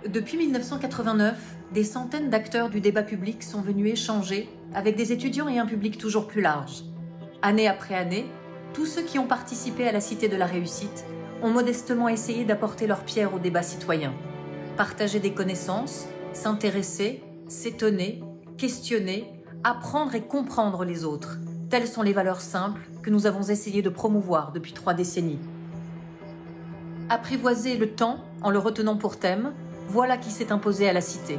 Depuis 1989, des centaines d'acteurs du débat public sont venus échanger avec des étudiants et un public toujours plus large. Année après année, tous ceux qui ont participé à la Cité de la Réussite ont modestement essayé d'apporter leur pierre au débat citoyen. Partager des connaissances, s'intéresser, s'étonner, questionner, apprendre et comprendre les autres. Telles sont les valeurs simples que nous avons essayé de promouvoir depuis 3 décennies. Apprivoiser le temps en le retenant pour thème, voilà qui s'est imposé à la Cité.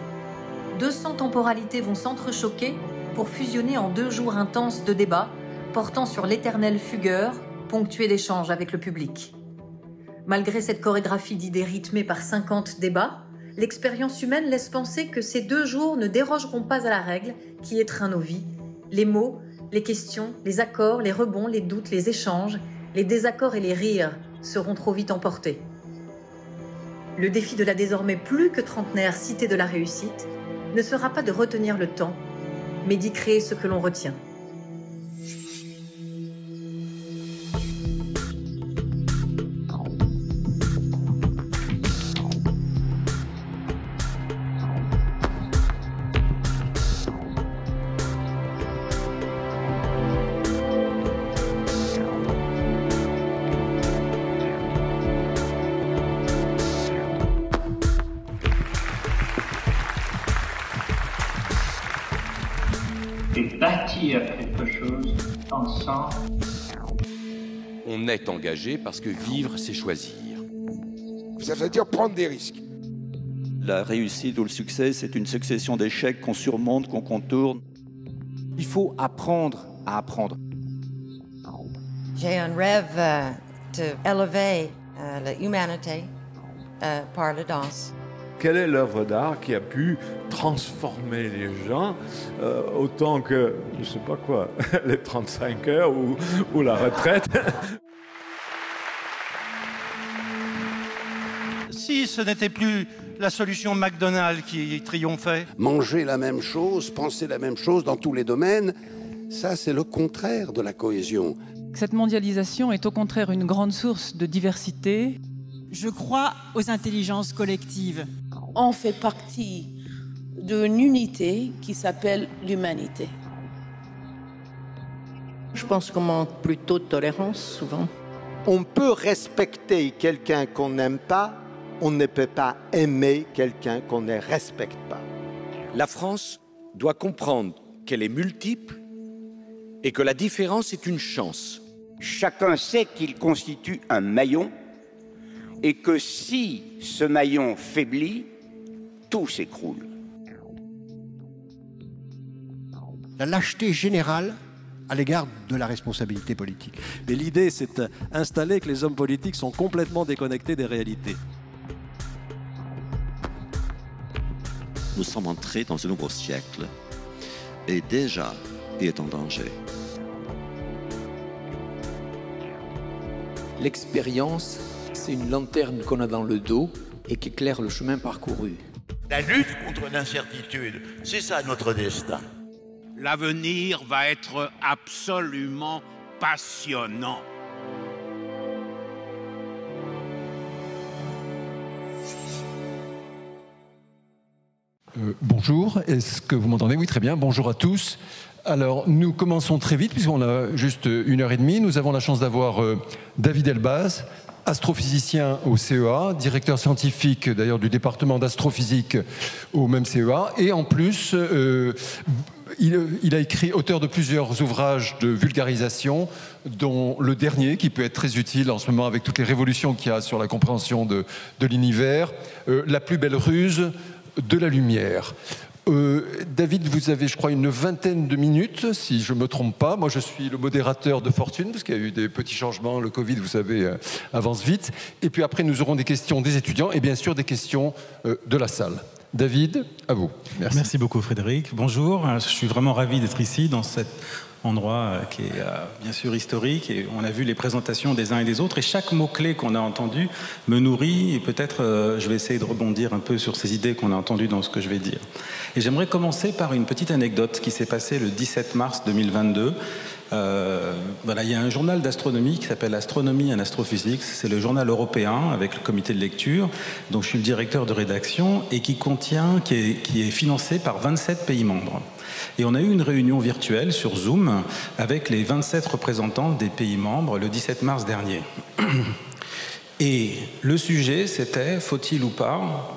200 temporalités vont s'entrechoquer pour fusionner en 2 jours intenses de débats portant sur l'éternel fugueur, ponctué d'échanges avec le public. Malgré cette chorégraphie d'idées rythmée par 50 débats, l'expérience humaine laisse penser que ces 2 jours ne dérogeront pas à la règle qui étreint nos vies. Les mots, les questions, les accords, les rebonds, les doutes, les échanges, les désaccords et les rires seront trop vite emportés. Le défi de la désormais plus que trentenaire Cité de la Réussite ne sera pas de retenir le temps, mais d'y créer ce que l'on retient. Et bâtir quelque chose ensemble. On est engagé parce que vivre, c'est choisir. Ça veut dire prendre des risques. La réussite ou le succès, c'est une succession d'échecs qu'on surmonte, qu'on contourne. Il faut apprendre à apprendre. J'ai un rêve d'élever l'humanité par la danse. Quelle est l'œuvre d'art qui a pu transformer les gens autant que, je ne sais pas quoi, les 35 heures ou la retraite? Si ce n'était plus la solution McDonald's qui triomphait. Manger la même chose, penser la même chose dans tous les domaines, ça c'est le contraire de la cohésion. Cette mondialisation est au contraire une grande source de diversité. Je crois aux intelligences collectives. On fait partie d'une unité qui s'appelle l'humanité. Je pense qu'on manque plutôt de tolérance, souvent. On peut respecter quelqu'un qu'on n'aime pas, on ne peut pas aimer quelqu'un qu'on ne respecte pas. La France doit comprendre qu'elle est multiple et que la différence est une chance. Chacun sait qu'il constitue un maillon et que si ce maillon faiblit, tout s'écroule. La lâcheté générale à l'égard de la responsabilité politique. Mais l'idée, c'est d'installer que les hommes politiques sont complètement déconnectés des réalités. Nous sommes entrés dans un nouveau siècle et déjà, il est en danger. L'expérience, c'est une lanterne qu'on a dans le dos et qui éclaire le chemin parcouru. La lutte contre l'incertitude, c'est ça notre destin. L'avenir va être absolument passionnant. Bonjour, est-ce que vous m'entendez? Oui, très bien. Bonjour à tous. Alors, nous commençons très vite, puisqu'on a juste 1h30. Nous avons la chance d'avoir David Elbaz, astrophysicien au CEA, directeur scientifique d'ailleurs du département d'astrophysique au même CEA. Et en plus, il a écrit, auteur de plusieurs ouvrages de vulgarisation, dont le dernier, qui peut être très utile en ce moment avec toutes les révolutions qu'il y a sur la compréhension de l'univers, La plus belle ruse de la lumière. David, vous avez, je crois, une 20aine de minutes, si je ne me trompe pas. Moi, je suis le modérateur de fortune, parce qu'il y a eu des petits changements. Le Covid, vous savez, avance vite. Et puis après, nous aurons des questions des étudiants et bien sûr des questions de la salle. David, à vous. Merci. Merci beaucoup, Frédéric. Bonjour, je suis vraiment ravi d'être ici, dans cet endroit qui est bien sûr historique. Et on a vu les présentations des uns et des autres. Et chaque mot-clé qu'on a entendu me nourrit. Et peut-être, je vais essayer de rebondir un peu sur ces idées qu'on a entendues dans ce que je vais dire. Et j'aimerais commencer par une petite anecdote qui s'est passée le 17 mars 2022. Voilà, il y a un journal d'astronomie qui s'appelle Astronomie and Astrophysics. C'est le journal européen avec le comité de lecture. Donc je suis le directeur de rédaction et qui est financé par 27 pays membres. Et on a eu une réunion virtuelle sur Zoom avec les 27 représentants des pays membres le 17 mars dernier. Et le sujet, c'était, faut-il ou pas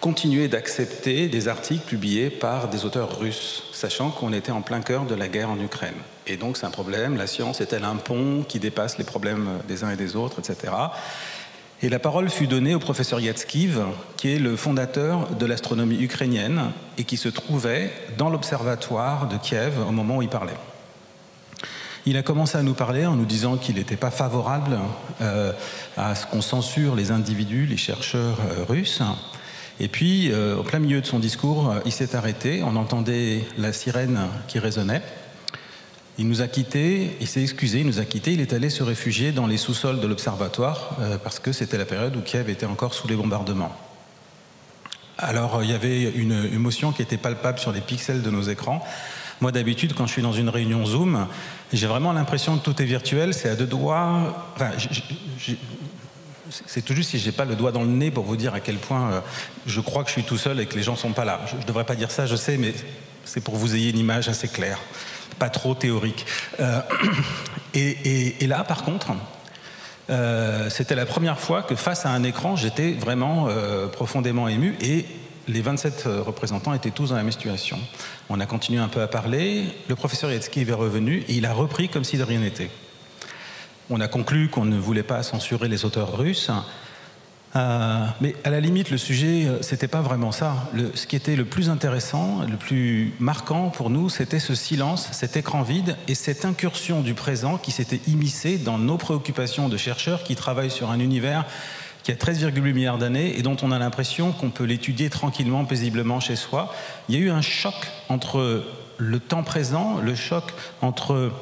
continuer d'accepter des articles publiés par des auteurs russes, sachant qu'on était en plein cœur de la guerre en Ukraine. Et donc c'est un problème, la science est-elle un pont qui dépasse les problèmes des uns et des autres, etc. Et la parole fut donnée au professeur Yatskiv, qui est le fondateur de l'astronomie ukrainienne et qui se trouvait dans l'observatoire de Kiev au moment où il parlait. Il a commencé à nous parler en nous disant qu'il n'était pas favorable à ce qu'on censure les individus, les chercheurs russes. Et puis, au plein milieu de son discours, il s'est arrêté, on entendait la sirène qui résonnait. Il nous a quittés, il s'est excusé, il nous a quittés, il est allé se réfugier dans les sous-sols de l'observatoire parce que c'était la période où Kiev était encore sous les bombardements. Alors, il y avait une émotion qui était palpable sur les pixels de nos écrans. Moi, d'habitude, quand je suis dans une réunion Zoom, j'ai vraiment l'impression que tout est virtuel, c'est à deux doigts. Enfin, c'est tout juste si je n'ai pas le doigt dans le nez pour vous dire à quel point je crois que je suis tout seul et que les gens ne sont pas là. Je ne devrais pas dire ça, je sais, mais c'est pour que vous ayez une image assez claire, pas trop théorique. Et là, par contre, c'était la première fois que face à un écran, j'étais vraiment profondément ému et les 27 représentants étaient tous dans la même situation. On a continué un peu à parler, le professeur Yatskiv est revenu et il a repris comme si de rien n'était. On a conclu qu'on ne voulait pas censurer les auteurs russes, mais à la limite, le sujet, c'était pas vraiment ça. Ce qui était le plus intéressant, le plus marquant pour nous, c'était ce silence, cet écran vide et cette incursion du présent qui s'était immiscée dans nos préoccupations de chercheurs qui travaillent sur un univers qui a 13,8 milliards d'années et dont on a l'impression qu'on peut l'étudier tranquillement, paisiblement chez soi. Il y a eu un choc entre le temps présent, le choc entre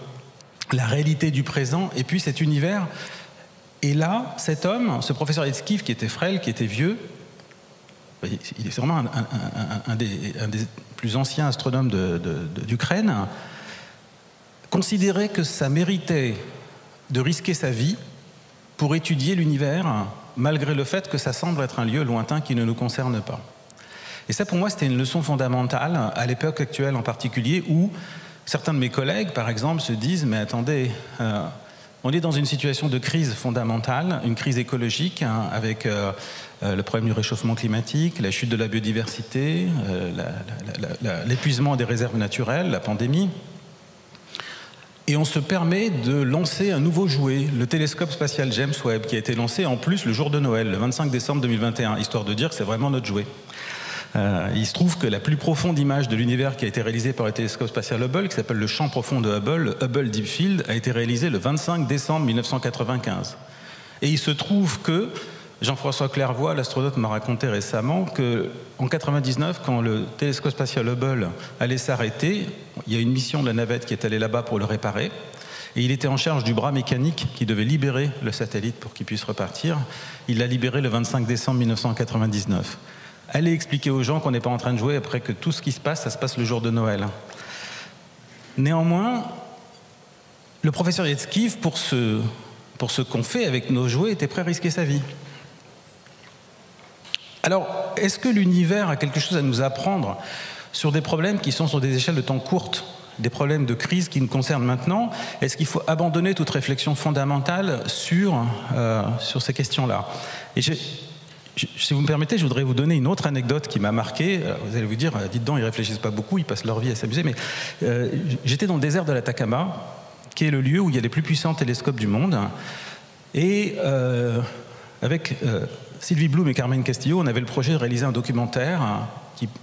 la réalité du présent et puis cet univers. Et là, cet homme, ce professeur Yatskiv, qui était frêle, qui était vieux, il est vraiment un des plus anciens astronomes d'Ukraine, considérait que ça méritait de risquer sa vie pour étudier l'univers, malgré le fait que ça semble être un lieu lointain qui ne nous concerne pas. Et ça, pour moi, c'était une leçon fondamentale, à l'époque actuelle en particulier, où certains de mes collègues, par exemple, se disent « mais attendez, on est dans une situation de crise fondamentale, une crise écologique, hein, avec le problème du réchauffement climatique, la chute de la biodiversité, l'épuisement des réserves naturelles, la pandémie. Et on se permet de lancer un nouveau jouet, le télescope spatial James Webb, qui a été lancé en plus le jour de Noël, le 25 décembre 2021, histoire de dire que c'est vraiment notre jouet. Il se trouve que la plus profonde image de l'univers qui a été réalisée par le télescope spatial Hubble, qui s'appelle le champ profond de Hubble, le Hubble Deep Field, a été réalisée le 25 décembre 1995. Et il se trouve que Jean-François Clairvoy, l'astronaute, m'a raconté récemment qu'en 1999, quand le télescope spatial Hubble allait s'arrêter, il y a une mission de la navette qui est allée là-bas pour le réparer, et il était en charge du bras mécanique qui devait libérer le satellite pour qu'il puisse repartir. Il l'a libéré le 25 décembre 1999. Allez expliquer aux gens qu'on n'est pas en train de jouer après que tout ce qui se passe, ça se passe le jour de Noël. Néanmoins, le professeur Yatskiv, pour ce qu'on fait avec nos jouets, était prêt à risquer sa vie. Alors, est-ce que l'univers a quelque chose à nous apprendre sur des problèmes qui sont sur des échelles de temps courtes, des problèmes de crise qui nous concernent maintenant? Est-ce qu'il faut abandonner toute réflexion fondamentale sur ces questions-là? Et si vous me permettez, je voudrais vous donner une autre anecdote qui m'a marqué. Vous allez vous dire, dites donc, ils ne réfléchissent pas beaucoup, ils passent leur vie à s'amuser. Mais j'étais dans le désert de l'Atacama, qui est le lieu où il y a les plus puissants télescopes du monde. Et avec Sylvie Bloom et Carmen Castillo, on avait le projet de réaliser un documentaire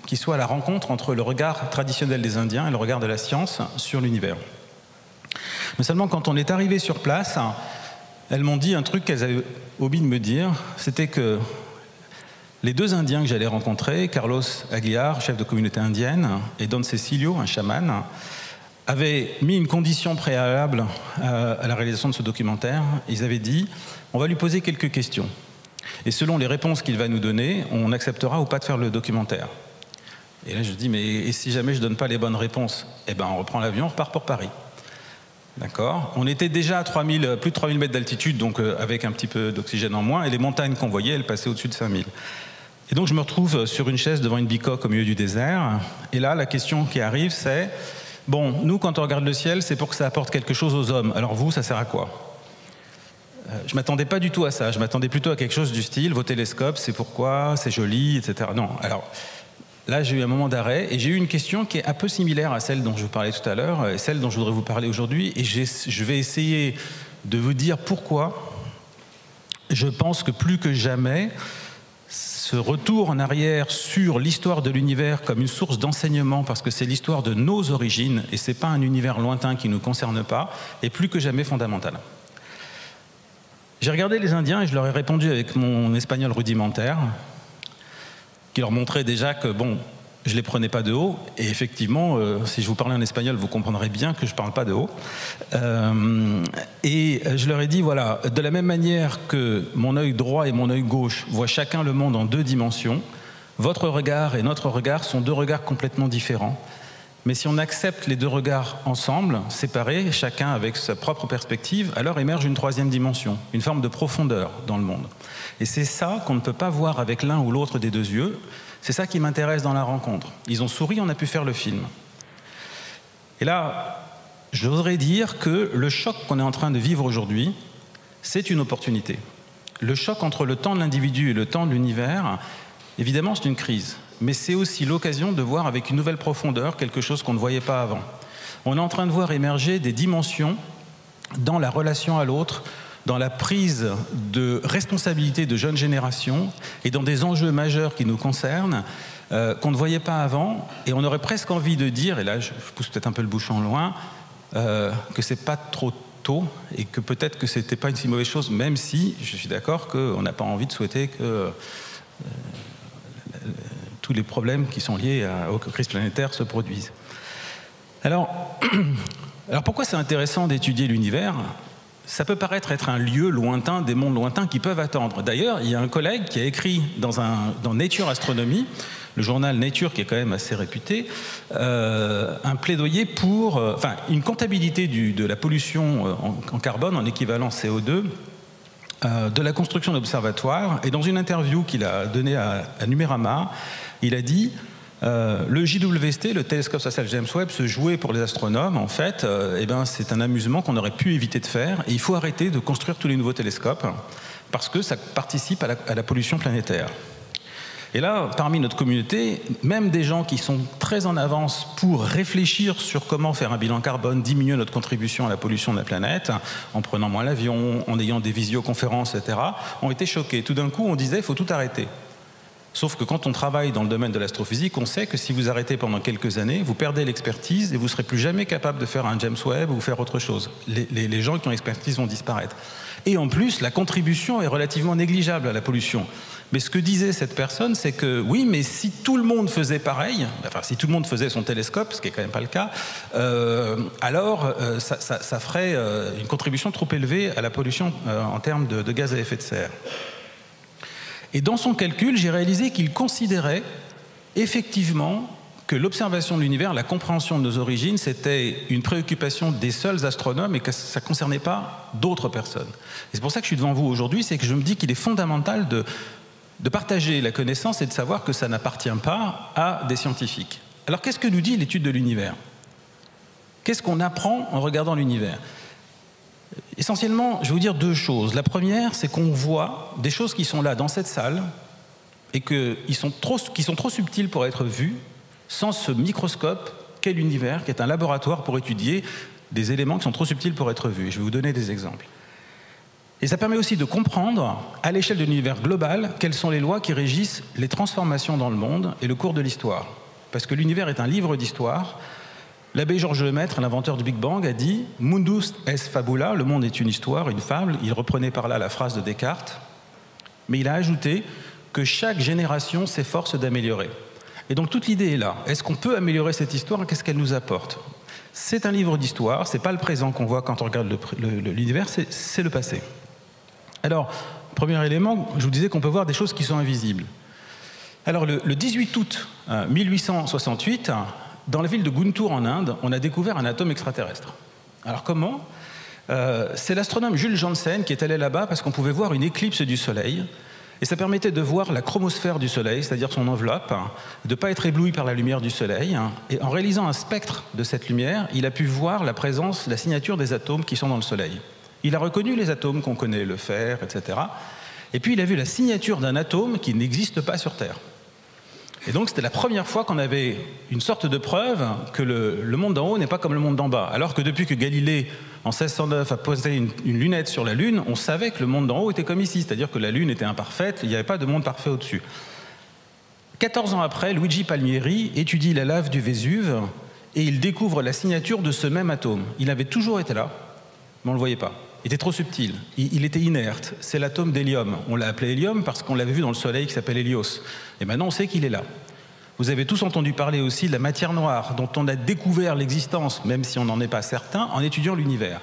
qui soit à la rencontre entre le regard traditionnel des Indiens et le regard de la science sur l'univers. Mais seulement quand on est arrivé sur place, elles m'ont dit un truc qu'elles avaient oublié de me dire, c'était que les deux Indiens que j'allais rencontrer, Carlos Aguiar, chef de communauté indienne, et Don Cecilio, un chaman, avaient mis une condition préalable à la réalisation de ce documentaire. Ils avaient dit, on va lui poser quelques questions. Et selon les réponses qu'il va nous donner, on acceptera ou pas de faire le documentaire. Et là, je dis, mais et si jamais je ne donne pas les bonnes réponses? Eh bien, on reprend l'avion, on repart pour Paris. D'accord. On était déjà à plus de 3000 mètres d'altitude, donc avec un petit peu d'oxygène en moins, et les montagnes qu'on voyait, elles passaient au-dessus de 5000. Et donc je me retrouve sur une chaise devant une bicoque au milieu du désert, et là, la question qui arrive, c'est, bon, nous, quand on regarde le ciel, c'est pour que ça apporte quelque chose aux hommes. Alors vous, ça sert à quoi ? Je ne m'attendais pas du tout à ça, je m'attendais plutôt à quelque chose du style, vos télescopes, c'est pourquoi, c'est joli, etc. Non, alors... Là, j'ai eu un moment d'arrêt et j'ai eu une question qui est un peu similaire à celle dont je vous parlais tout à l'heure et celle dont je voudrais vous parler aujourd'hui. Et je vais essayer de vous dire pourquoi je pense que plus que jamais, ce retour en arrière sur l'histoire de l'univers comme une source d'enseignement, parce que c'est l'histoire de nos origines et ce n'est pas un univers lointain qui ne nous concerne pas, est plus que jamais fondamental. J'ai regardé les Indiens et je leur ai répondu avec mon espagnol rudimentaire, qui leur montrait déjà que, bon, je ne les prenais pas de haut. Et effectivement, si je vous parlais en espagnol, vous comprendrez bien que je ne parle pas de haut. Et je leur ai dit, voilà, de la même manière que mon œil droit et mon œil gauche voient chacun le monde en 2 dimensions, votre regard et notre regard sont 2 regards complètement différents. Mais si on accepte les 2 regards ensemble, séparés, chacun avec sa propre perspective, alors émerge une 3e dimension, une forme de profondeur dans le monde. Et c'est ça qu'on ne peut pas voir avec l'un ou l'autre des 2 yeux. C'est ça qui m'intéresse dans la rencontre. Ils ont souri, on a pu faire le film. Et là, j'oserais dire que le choc qu'on est en train de vivre aujourd'hui, c'est une opportunité. Le choc entre le temps de l'individu et le temps de l'univers, évidemment, c'est une crise. Mais c'est aussi l'occasion de voir avec une nouvelle profondeur quelque chose qu'on ne voyait pas avant. On est en train de voir émerger des dimensions dans la relation à l'autre, dans la prise de responsabilité de jeunes générations et dans des enjeux majeurs qui nous concernent qu'on ne voyait pas avant. Et on aurait presque envie de dire, et là je pousse peut-être un peu le bouchon loin, que c'est pas trop tôt et que peut-être que c'était pas une si mauvaise chose, même si je suis d'accord qu'on n'a pas envie de souhaiter que tous les problèmes qui sont liés aux crises planétaires se produisent. Alors pourquoi c'est intéressant d'étudier l'univers ? Ça peut paraître être un lieu lointain, des mondes lointains qui peuvent attendre. D'ailleurs, il y a un collègue qui a écrit dans Nature Astronomy, le journal Nature qui est quand même assez réputé, un plaidoyer pour une comptabilité de la pollution en carbone, en équivalent CO2, de la construction d'observatoires. Et dans une interview qu'il a donnée à Numérama, il a dit le JWST, le télescope spatial James Webb, se jouer pour les astronomes, en fait, c'est un amusement qu'on aurait pu éviter de faire. Et il faut arrêter de construire tous les nouveaux télescopes parce que ça participe à la pollution planétaire. Et là, parmi notre communauté, même des gens qui sont très en avance pour réfléchir sur comment faire un bilan carbone, diminuer notre contribution à la pollution de la planète, en prenant moins l'avion, en ayant des visioconférences, etc., ont été choqués. Tout d'un coup, on disait, il faut tout arrêter. Sauf que quand on travaille dans le domaine de l'astrophysique, on sait que si vous arrêtez pendant quelques années, vous perdez l'expertise et vous ne serez plus jamais capable de faire un James Webb ou faire autre chose. Les gens qui ont l'expertise vont disparaître. Et en plus, la contribution est relativement négligeable à la pollution. Mais ce que disait cette personne, c'est que oui, mais si tout le monde faisait pareil, enfin si tout le monde faisait son télescope, ce qui n'est quand même pas le cas, alors ça ferait une contribution trop élevée à la pollution en termes de gaz à effet de serre. Et dans son calcul, j'ai réalisé qu'il considérait effectivement que l'observation de l'univers, la compréhension de nos origines, c'était une préoccupation des seuls astronomes et que ça ne concernait pas d'autres personnes. Et c'est pour ça que je suis devant vous aujourd'hui, c'est que je me dis qu'il est fondamental de partager la connaissance et de savoir que ça n'appartient pas à des scientifiques. Alors qu'est-ce que nous dit l'étude de l'univers ? Qu'est-ce qu'on apprend en regardant l'univers ? Essentiellement, je vais vous dire 2 choses. La première, c'est qu'on voit des choses qui sont là dans cette salle et qui sont trop subtiles pour être vues sans ce microscope qu'est l'univers, qui est un laboratoire pour étudier des éléments qui sont trop subtils pour être vus. Et je vais vous donner des exemples. Et ça permet aussi de comprendre, à l'échelle de l'univers global, quelles sont les lois qui régissent les transformations dans le monde et le cours de l'histoire. Parce que l'univers est un livre d'histoire. L'abbé Georges Lemaître, l'inventeur du Big Bang, a dit « Mundus est fabula », le monde est une histoire, une fable. Il reprenait par là la phrase de Descartes. Mais il a ajouté que chaque génération s'efforce d'améliorer. Et donc toute l'idée est là. Est-ce qu'on peut améliorer cette histoire et qu'est-ce qu'elle nous apporte ? C'est un livre d'histoire, c'est pas le présent qu'on voit quand on regarde l'univers, c'est le passé. Alors, premier élément, je vous disais qu'on peut voir des choses qui sont invisibles. Alors le 18 août 1868, dans la ville de Guntur en Inde, on a découvert un atome extraterrestre. Alors comment ? C'est l'astronome Jules Janssen qui est allé là-bas parce qu'on pouvait voir une éclipse du Soleil. Et ça permettait de voir la chromosphère du Soleil, c'est-à-dire son enveloppe, de ne pas être ébloui par la lumière du Soleil. Et en réalisant un spectre de cette lumière, il a pu voir la présence, la signature des atomes qui sont dans le Soleil. Il a reconnu les atomes qu'on connaît, le fer, etc. Et puis il a vu la signature d'un atome qui n'existe pas sur Terre. Et donc c'était la première fois qu'on avait une sorte de preuve que le monde d'en haut n'est pas comme le monde d'en bas. Alors que depuis que Galilée, en 1609, a posé une lunette sur la Lune, on savait que le monde d'en haut était comme ici, c'est-à-dire que la Lune était imparfaite, il n'y avait pas de monde parfait au-dessus. 14 ans après, Luigi Palmieri étudie la lave du Vésuve et il découvre la signature de ce même atome. Il avait toujours été là, mais on ne le voyait pas. Il était trop subtil, il était inerte. C'est l'atome d'hélium. On l'a appelé hélium parce qu'on l'avait vu dans le Soleil qui s'appelle Hélios. Et maintenant on sait qu'il est là. Vous avez tous entendu parler aussi de la matière noire, dont on a découvert l'existence, même si on n'en est pas certain, en étudiant l'univers.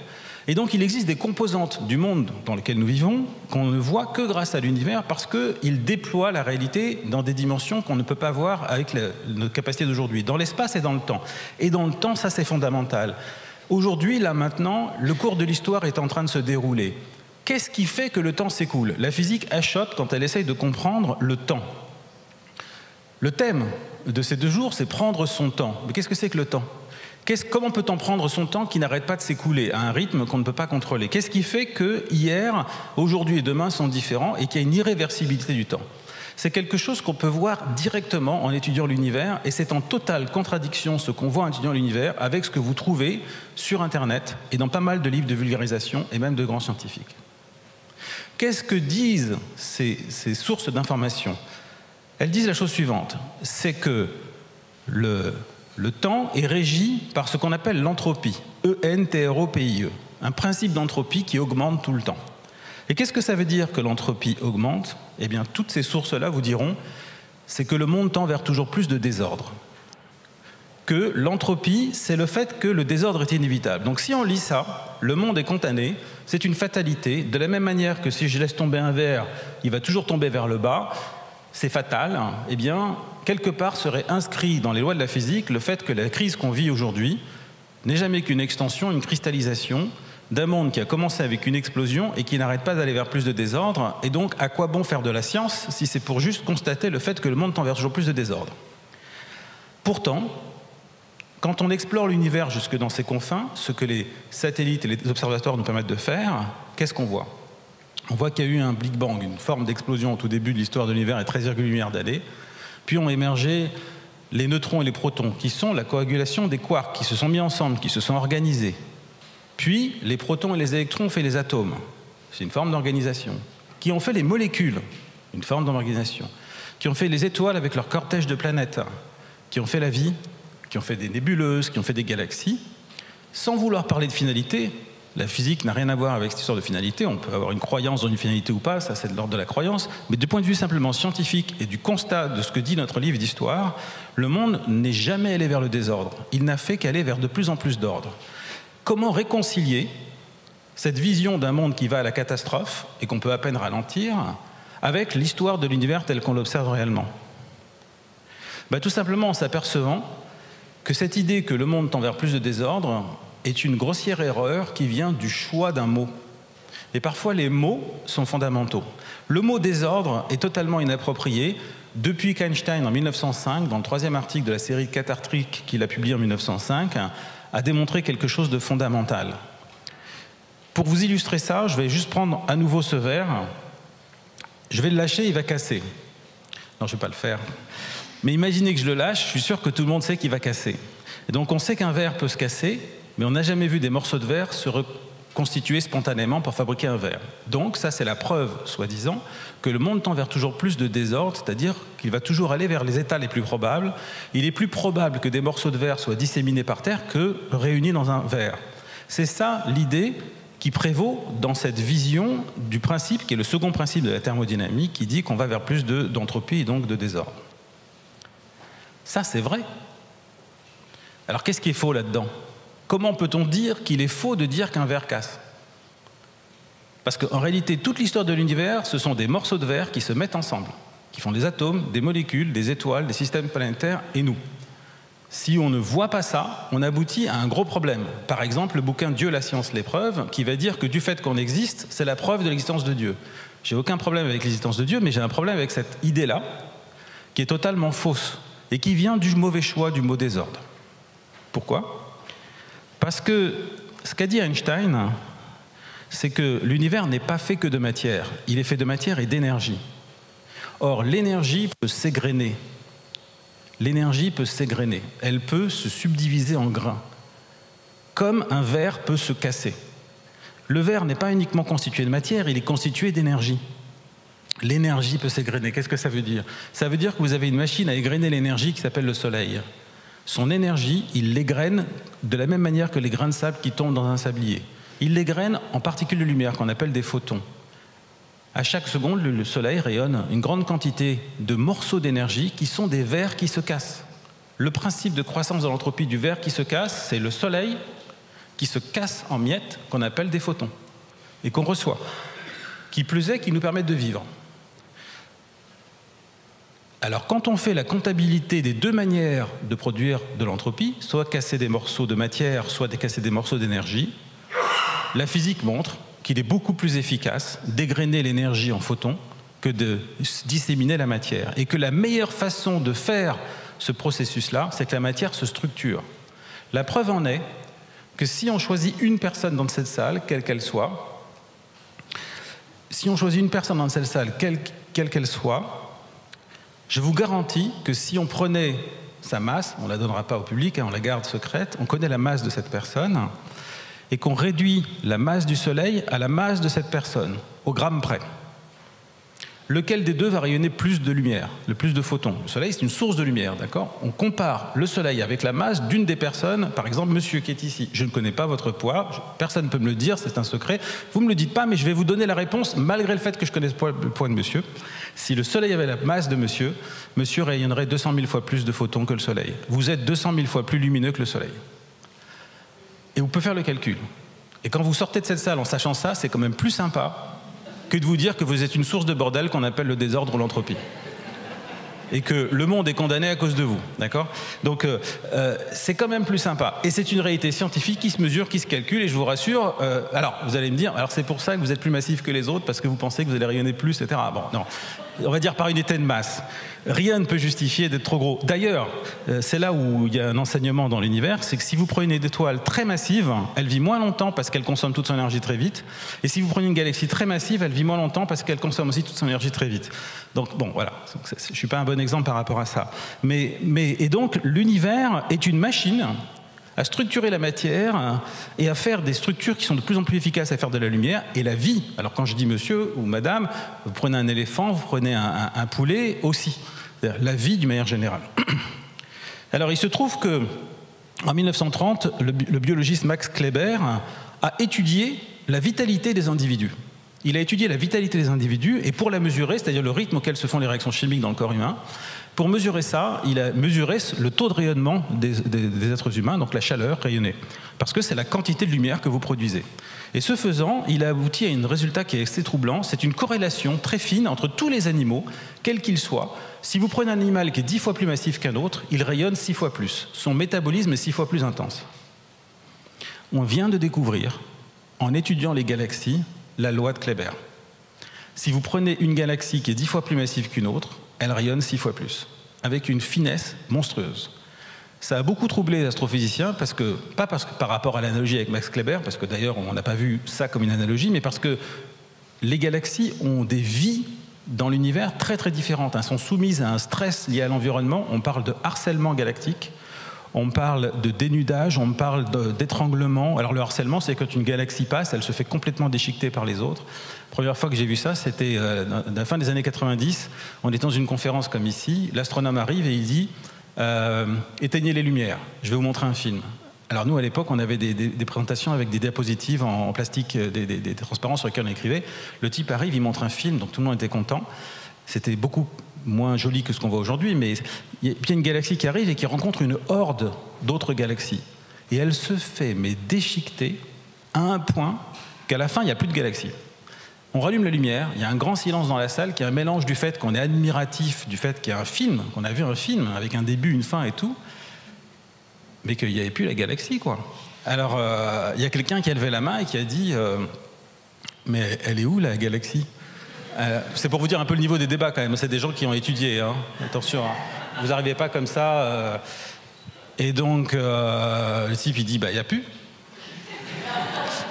Et donc il existe des composantes du monde dans lequel nous vivons qu'on ne voit que grâce à l'univers parce qu'il déploie la réalité dans des dimensions qu'on ne peut pas voir avec nos capacités d'aujourd'hui, dans l'espace et dans le temps. Et dans le temps, ça c'est fondamental. Aujourd'hui, là maintenant, le cours de l'histoire est en train de se dérouler. Qu'est-ce qui fait que le temps s'écoule ? La physique achoppe quand elle essaye de comprendre le temps. Le thème de ces 2 jours, c'est prendre son temps. Mais qu'est-ce que c'est que le temps ? Comment peut-on prendre son temps qui n'arrête pas de s'écouler à un rythme qu'on ne peut pas contrôler ? Qu'est-ce qui fait que hier, aujourd'hui et demain sont différents et qu'il y a une irréversibilité du temps ? C'est quelque chose qu'on peut voir directement en étudiant l'univers et c'est en totale contradiction ce qu'on voit en étudiant l'univers avec ce que vous trouvez sur Internet et dans pas mal de livres de vulgarisation et même de grands scientifiques. Qu'est-ce que disent ces sources d'information ? Elles disent la chose suivante, c'est que le temps est régi par ce qu'on appelle l'entropie, E-N-T-R-O-P-I-E, un principe d'entropie qui augmente tout le temps. Et qu'est-ce que ça veut dire que l'entropie augmente ? Eh bien, toutes ces sources-là vous diront, c'est que le monde tend vers toujours plus de désordre. Que l'entropie, c'est le fait que le désordre est inévitable. Donc si on lit ça, le monde est condamné, c'est une fatalité, de la même manière que si je laisse tomber un verre, il va toujours tomber vers le bas, c'est fatal, eh bien, quelque part serait inscrit dans les lois de la physique le fait que la crise qu'on vit aujourd'hui n'est jamais qu'une extension, une cristallisation d'un monde qui a commencé avec une explosion et qui n'arrête pas d'aller vers plus de désordre. Et donc, à quoi bon faire de la science si c'est pour juste constater le fait que le monde tend vers toujours plus de désordre ? Pourtant, quand on explore l'univers jusque dans ses confins, ce que les satellites et les observatoires nous permettent de faire, qu'est-ce qu'on voit ? On voit qu'il y a eu un Big Bang, une forme d'explosion au tout début de l'histoire de l'univers, à 13,8 milliards d'années. Puis ont émergé les neutrons et les protons, qui sont la coagulation des quarks, qui se sont mis ensemble, qui se sont organisés. Puis les protons et les électrons ont fait les atomes, c'est une forme d'organisation. Qui ont fait les molécules, une forme d'organisation. Qui ont fait les étoiles avec leur cortège de planètes. Qui ont fait la vie, qui ont fait des nébuleuses, qui ont fait des galaxies. Sans vouloir parler de finalité, la physique n'a rien à voir avec cette histoire de finalité. On peut avoir une croyance dans une finalité ou pas, ça c'est de l'ordre de la croyance. Mais du point de vue simplement scientifique et du constat de ce que dit notre livre d'histoire, le monde n'est jamais allé vers le désordre. Il n'a fait qu'aller vers de plus en plus d'ordre. Comment réconcilier cette vision d'un monde qui va à la catastrophe et qu'on peut à peine ralentir avec l'histoire de l'univers tel qu'on l'observe réellement ? Tout simplement en s'apercevant que cette idée que le monde tend vers plus de désordre est une grossière erreur qui vient du choix d'un mot. Et parfois les mots sont fondamentaux. Le mot désordre est totalement inapproprié depuis qu'Einstein en 1905, dans le 3e article de la série Cathartrique qu'il a publié en 1905, a démontré quelque chose de fondamental. Pour vous illustrer ça, je vais juste prendre à nouveau ce verre. Je vais le lâcher, il va casser. Non, je ne vais pas le faire. Mais imaginez que je le lâche, je suis sûr que tout le monde sait qu'il va casser. Et donc on sait qu'un verre peut se casser, mais on n'a jamais vu des morceaux de verre se reconstituer spontanément pour fabriquer un verre. Donc ça, c'est la preuve, soi-disant, que le monde tend vers toujours plus de désordre, c'est-à-dire qu'il va toujours aller vers les états les plus probables. Il est plus probable que des morceaux de verre soient disséminés par terre que réunis dans un verre. C'est ça l'idée qui prévaut dans cette vision du principe, qui est le second principe de la thermodynamique, qui dit qu'on va vers plus d'entropie et donc de désordre. Ça, c'est vrai. Alors qu'est-ce qui est faux là-dedans ? Comment peut-on dire qu'il est faux de dire qu'un verre casse ? Parce qu'en réalité, toute l'histoire de l'univers, ce sont des morceaux de verre qui se mettent ensemble, qui font des atomes, des molécules, des étoiles, des systèmes planétaires et nous. Si on ne voit pas ça, on aboutit à un gros problème. Par exemple, le bouquin Dieu, la science, l'épreuve, qui va dire que du fait qu'on existe, c'est la preuve de l'existence de Dieu. J'ai aucun problème avec l'existence de Dieu, mais j'ai un problème avec cette idée-là, qui est totalement fausse, et qui vient du mauvais choix, du mot désordre. Pourquoi? Parce que ce qu'a dit Einstein, c'est que l'univers n'est pas fait que de matière, il est fait de matière et d'énergie. Or, l'énergie peut s'égrener. L'énergie peut s'égrener, elle peut se subdiviser en grains, comme un verre peut se casser. Le verre n'est pas uniquement constitué de matière, il est constitué d'énergie. L'énergie peut s'égrener, qu'est-ce que ça veut dire? Ça veut dire que vous avez une machine à égrener l'énergie qui s'appelle le soleil. Son énergie, il l'égrène de la même manière que les grains de sable qui tombent dans un sablier. Il l'égrène en particules de lumière qu'on appelle des photons. À chaque seconde, le soleil rayonne une grande quantité de morceaux d'énergie qui sont des verres qui se cassent. Le principe de croissance de l'entropie du verre qui se casse, c'est le soleil qui se casse en miettes qu'on appelle des photons et qu'on reçoit, qui plus est, qui nous permettent de vivre. Alors quand on fait la comptabilité des deux manières de produire de l'entropie, soit casser des morceaux de matière, soit casser des morceaux d'énergie, la physique montre qu'il est beaucoup plus efficace d'égrener l'énergie en photons que de disséminer la matière. Et que la meilleure façon de faire ce processus-là, c'est que la matière se structure. La preuve en est que si on choisit une personne dans cette salle, quelle qu'elle soit, si on choisit une personne dans cette salle, quelle qu'elle soit, je vous garantis que si on prenait sa masse, on ne la donnera pas au public, on la garde secrète, on connaît la masse de cette personne, et qu'on réduit la masse du Soleil à la masse de cette personne, au gramme près. Lequel des deux va rayonner plus de lumière, le plus de photons? Le Soleil, c'est une source de lumière, d'accord? On compare le Soleil avec la masse d'une des personnes, par exemple, monsieur qui est ici. Je ne connais pas votre poids, personne ne peut me le dire, c'est un secret. Vous ne me le dites pas, mais je vais vous donner la réponse, malgré le fait que je connaisse le poids de monsieur. Si le Soleil avait la masse de monsieur, monsieur rayonnerait 200 000 fois plus de photons que le Soleil. Vous êtes 200 000 fois plus lumineux que le Soleil. Et vous pouvez faire le calcul. Et quand vous sortez de cette salle en sachant ça, c'est quand même plus sympa que de vous dire que vous êtes une source de bordel qu'on appelle le désordre ou l'entropie. Et que le monde est condamné à cause de vous, d'accord? Donc c'est quand même plus sympa. Et c'est une réalité scientifique qui se mesure, qui se calcule, et je vous rassure, alors vous allez me dire, alors c'est pour ça que vous êtes plus massif que les autres, parce que vous pensez que vous allez rayonner plus, etc. Bon, non. On va dire par unité de masse. Rien ne peut justifier d'être trop gros. D'ailleurs, c'est là où il y a un enseignement dans l'univers, c'est que si vous prenez une étoile très massive, elle vit moins longtemps parce qu'elle consomme toute son énergie très vite. Et si vous prenez une galaxie très massive, elle vit moins longtemps parce qu'elle consomme aussi toute son énergie très vite. Donc bon, voilà, je ne suis pas un bon exemple par rapport à ça. Et donc, l'univers est une machine à structurer la matière et à faire des structures qui sont de plus en plus efficaces à faire de la lumière. Et la vie, alors quand je dis monsieur ou madame, vous prenez un éléphant, vous prenez un poulet aussi. La vie d'une manière générale. Alors il se trouve que en 1930, le biologiste Max Kleber a étudié la vitalité des individus. Il a étudié la vitalité des individus et pour la mesurer, c'est-à-dire le rythme auquel se font les réactions chimiques dans le corps humain, pour mesurer ça, il a mesuré le taux de rayonnement des êtres humains, donc la chaleur rayonnée, parce que c'est la quantité de lumière que vous produisez. Et ce faisant, il a abouti à un résultat qui est assez troublant, c'est une corrélation très fine entre tous les animaux, quels qu'ils soient. Si vous prenez un animal qui est 10 fois plus massif qu'un autre, il rayonne 6 fois plus. Son métabolisme est 6 fois plus intense. On vient de découvrir, en étudiant les galaxies, la loi de Kleber. Si vous prenez une galaxie qui est 10 fois plus massive qu'une autre, elle rayonne 6 fois plus, avec une finesse monstrueuse. Ça a beaucoup troublé les astrophysiciens, pas parce que par rapport à l'analogie avec Max Kleber, parce que d'ailleurs on n'a pas vu ça comme une analogie, mais parce que les galaxies ont des vies dans l'univers très très différentes. Elles sont soumises à un stress lié à l'environnement. On parle de harcèlement galactique, on parle de dénudage, on parle d'étranglement. Alors le harcèlement, c'est quand une galaxie passe, elle se fait complètement déchiqueter par les autres. La première fois que j'ai vu ça, c'était à la fin des années 90. On est dans une conférence comme ici, l'astronome arrive et il dit éteignez les lumières, je vais vous montrer un film. Alors nous, à l'époque, on avait des présentations avec des diapositives en plastique, des transparents sur lesquels on écrivait. Le type arrive, il montre un film, donc tout le monde était content. C'était beaucoup moins joli que ce qu'on voit aujourd'hui, mais il y a une galaxie qui arrive et qui rencontre une horde d'autres galaxies. Et elle se fait déchiqueter à un point qu'à la fin, il n'y a plus de galaxies. On rallume la lumière, il y a un grand silence dans la salle qui est un mélange du fait qu'on est admiratif, du fait qu'il y a un film, qu'on a vu un film avec un début, une fin et tout. mais qu'il n'y avait plus la galaxie, quoi. Alors, il y a quelqu'un qui a levé la main et qui a dit mais elle est où, la galaxie? C'est pour vous dire un peu le niveau des débats, quand même. C'est des gens qui ont étudié, hein. Attention, hein. Vous n'arrivez pas comme ça. Et donc, le type, il dit, il n'y a plus.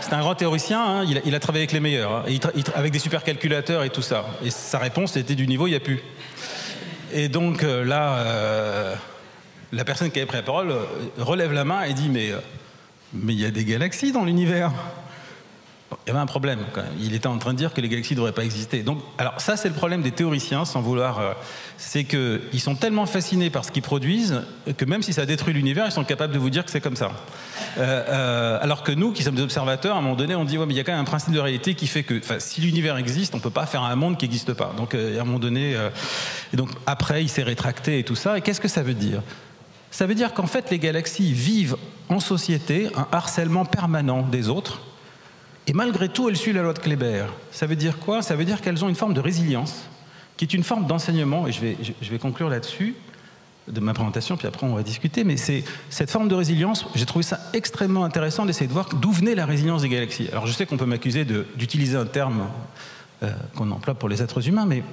C'est un grand théoricien, hein. Il a travaillé avec les meilleurs, hein. Avec des supercalculateurs et tout ça. Et sa réponse était du niveau, il n'y a plus. Et donc, là, la personne qui avait pris la parole relève la main et dit, mais il y a des galaxies dans l'univers. Bon, il y avait un problème, quand même. Il était en train de dire que les galaxies ne devraient pas exister. Donc, alors ça, c'est le problème des théoriciens, sans vouloir... c'est qu'ils sont tellement fascinés par ce qu'ils produisent que même si ça détruit l'univers, ils sont capables de vous dire que c'est comme ça. Alors que nous, qui sommes des observateurs, à un moment donné, on dit ouais, mais il y a quand même un principe de réalité qui fait que si l'univers existe, on ne peut pas faire un monde qui n'existe pas. Donc, à un moment donné... Et donc, après, il s'est rétracté et tout ça. Et qu'est-ce que ça veut dire? Ça veut dire qu'en fait, les galaxies vivent en société un harcèlement permanent des autres. Et malgré tout, elles suivent la loi de Kléber. Ça veut dire quoi? Ça veut dire qu'elles ont une forme de résilience, qui est une forme d'enseignement, et je vais conclure là-dessus, de ma présentation, puis après on va discuter, mais c'est cette forme de résilience, j'ai trouvé ça extrêmement intéressant d'essayer de voir d'où venait la résilience des galaxies. Alors je sais qu'on peut m'accuser d'utiliser un terme qu'on emploie pour les êtres humains, mais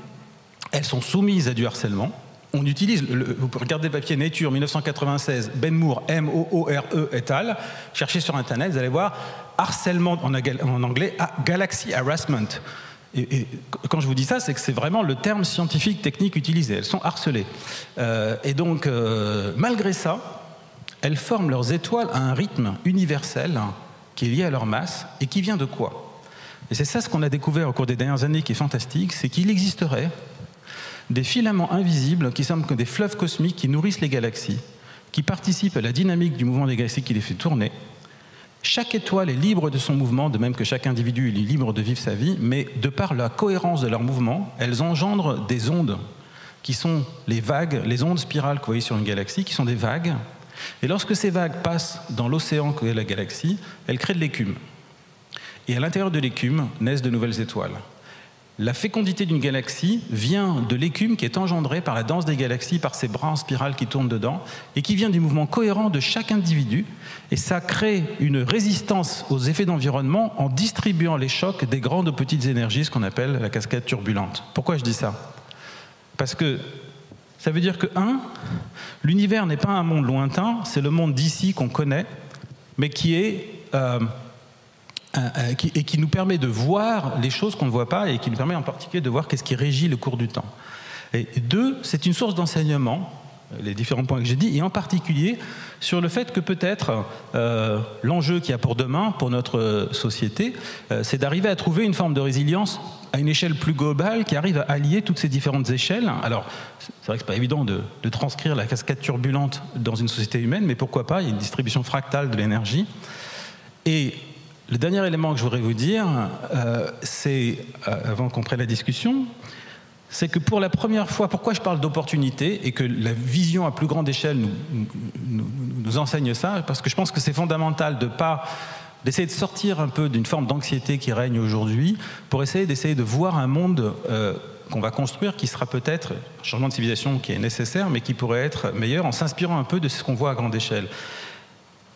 elles sont soumises à du harcèlement. On utilise, vous regardez le papier Nature 1996, Ben Moore, M-O-O-R-E et al. Cherchez sur Internet, vous allez voir harcèlement en anglais, Galaxy Harassment. Et quand je vous dis ça, c'est que c'est vraiment le terme scientifique, technique utilisé. Elles sont harcelées. Et donc, malgré ça, elles forment leurs étoiles à un rythme universel qui est lié à leur masse et qui vient de quoi? Et c'est ça ce qu'on a découvert au cours des dernières années qui est fantastique, c'est qu'il existerait des filaments invisibles qui semblent comme des fleuves cosmiques qui nourrissent les galaxies, qui participent à la dynamique du mouvement des galaxies qui les fait tourner. Chaque étoile est libre de son mouvement, de même que chaque individu est libre de vivre sa vie, mais de par la cohérence de leur mouvement, elles engendrent des ondes qui sont les vagues, les ondes spirales que vous voyez sur une galaxie, qui sont des vagues. Et lorsque ces vagues passent dans l'océan qu'est la galaxie, elles créent de l'écume. Et à l'intérieur de l'écume naissent de nouvelles étoiles. La fécondité d'une galaxie vient de l'écume qui est engendrée par la danse des galaxies, par ces bras en spirale qui tournent dedans, et qui vient du mouvement cohérent de chaque individu. Et ça crée une résistance aux effets d'environnement en distribuant les chocs des grandes aux petites énergies, ce qu'on appelle la cascade turbulente. Pourquoi je dis ça? Parce que ça veut dire que, l'univers n'est pas un monde lointain, c'est le monde d'ici qu'on connaît, mais qui est... et qui nous permet de voir les choses qu'on ne voit pas et qui nous permet en particulier de voir qu'est-ce qui régit le cours du temps. Et deux, c'est une source d'enseignement, les différents points que j'ai dit, et en particulier sur le fait que peut-être l'enjeu qu'il y a pour demain, pour notre société, c'est d'arriver à trouver une forme de résilience à une échelle plus globale qui arrive à allier toutes ces différentes échelles. Alors, c'est vrai que c'est pas évident de transcrire la cascade turbulente dans une société humaine, mais pourquoi pas, il y a une distribution fractale de l'énergie. Et le dernier élément que je voudrais vous dire, c'est, avant qu'on prenne la discussion, c'est que pour la première fois, pourquoi je parle d'opportunité et que la vision à plus grande échelle nous enseigne ça, parce que je pense que c'est fondamental d'essayer de sortir un peu d'une forme d'anxiété qui règne aujourd'hui pour essayer de voir un monde qu'on va construire qui sera peut-être un changement de civilisation qui est nécessaire, mais qui pourrait être meilleur en s'inspirant un peu de ce qu'on voit à grande échelle.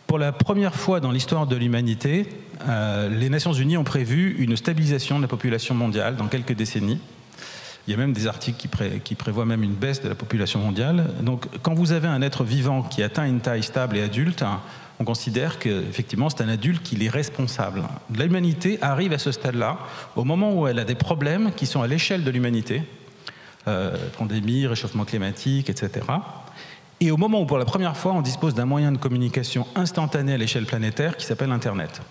Pour la première fois dans l'histoire de l'humanité, les Nations Unies ont prévu une stabilisation de la population mondiale dans quelques décennies. Il y a même des articles qui prévoient même une baisse de la population mondiale. Donc, quand vous avez un être vivant qui atteint une taille stable et adulte, on considère qu'effectivement c'est un adulte qui est responsable. L'humanité arrive à ce stade-là, au moment où elle a des problèmes qui sont à l'échelle de l'humanité, pandémie, réchauffement climatique, etc. Et au moment où, pour la première fois, on dispose d'un moyen de communication instantané à l'échelle planétaire qui s'appelle Internet.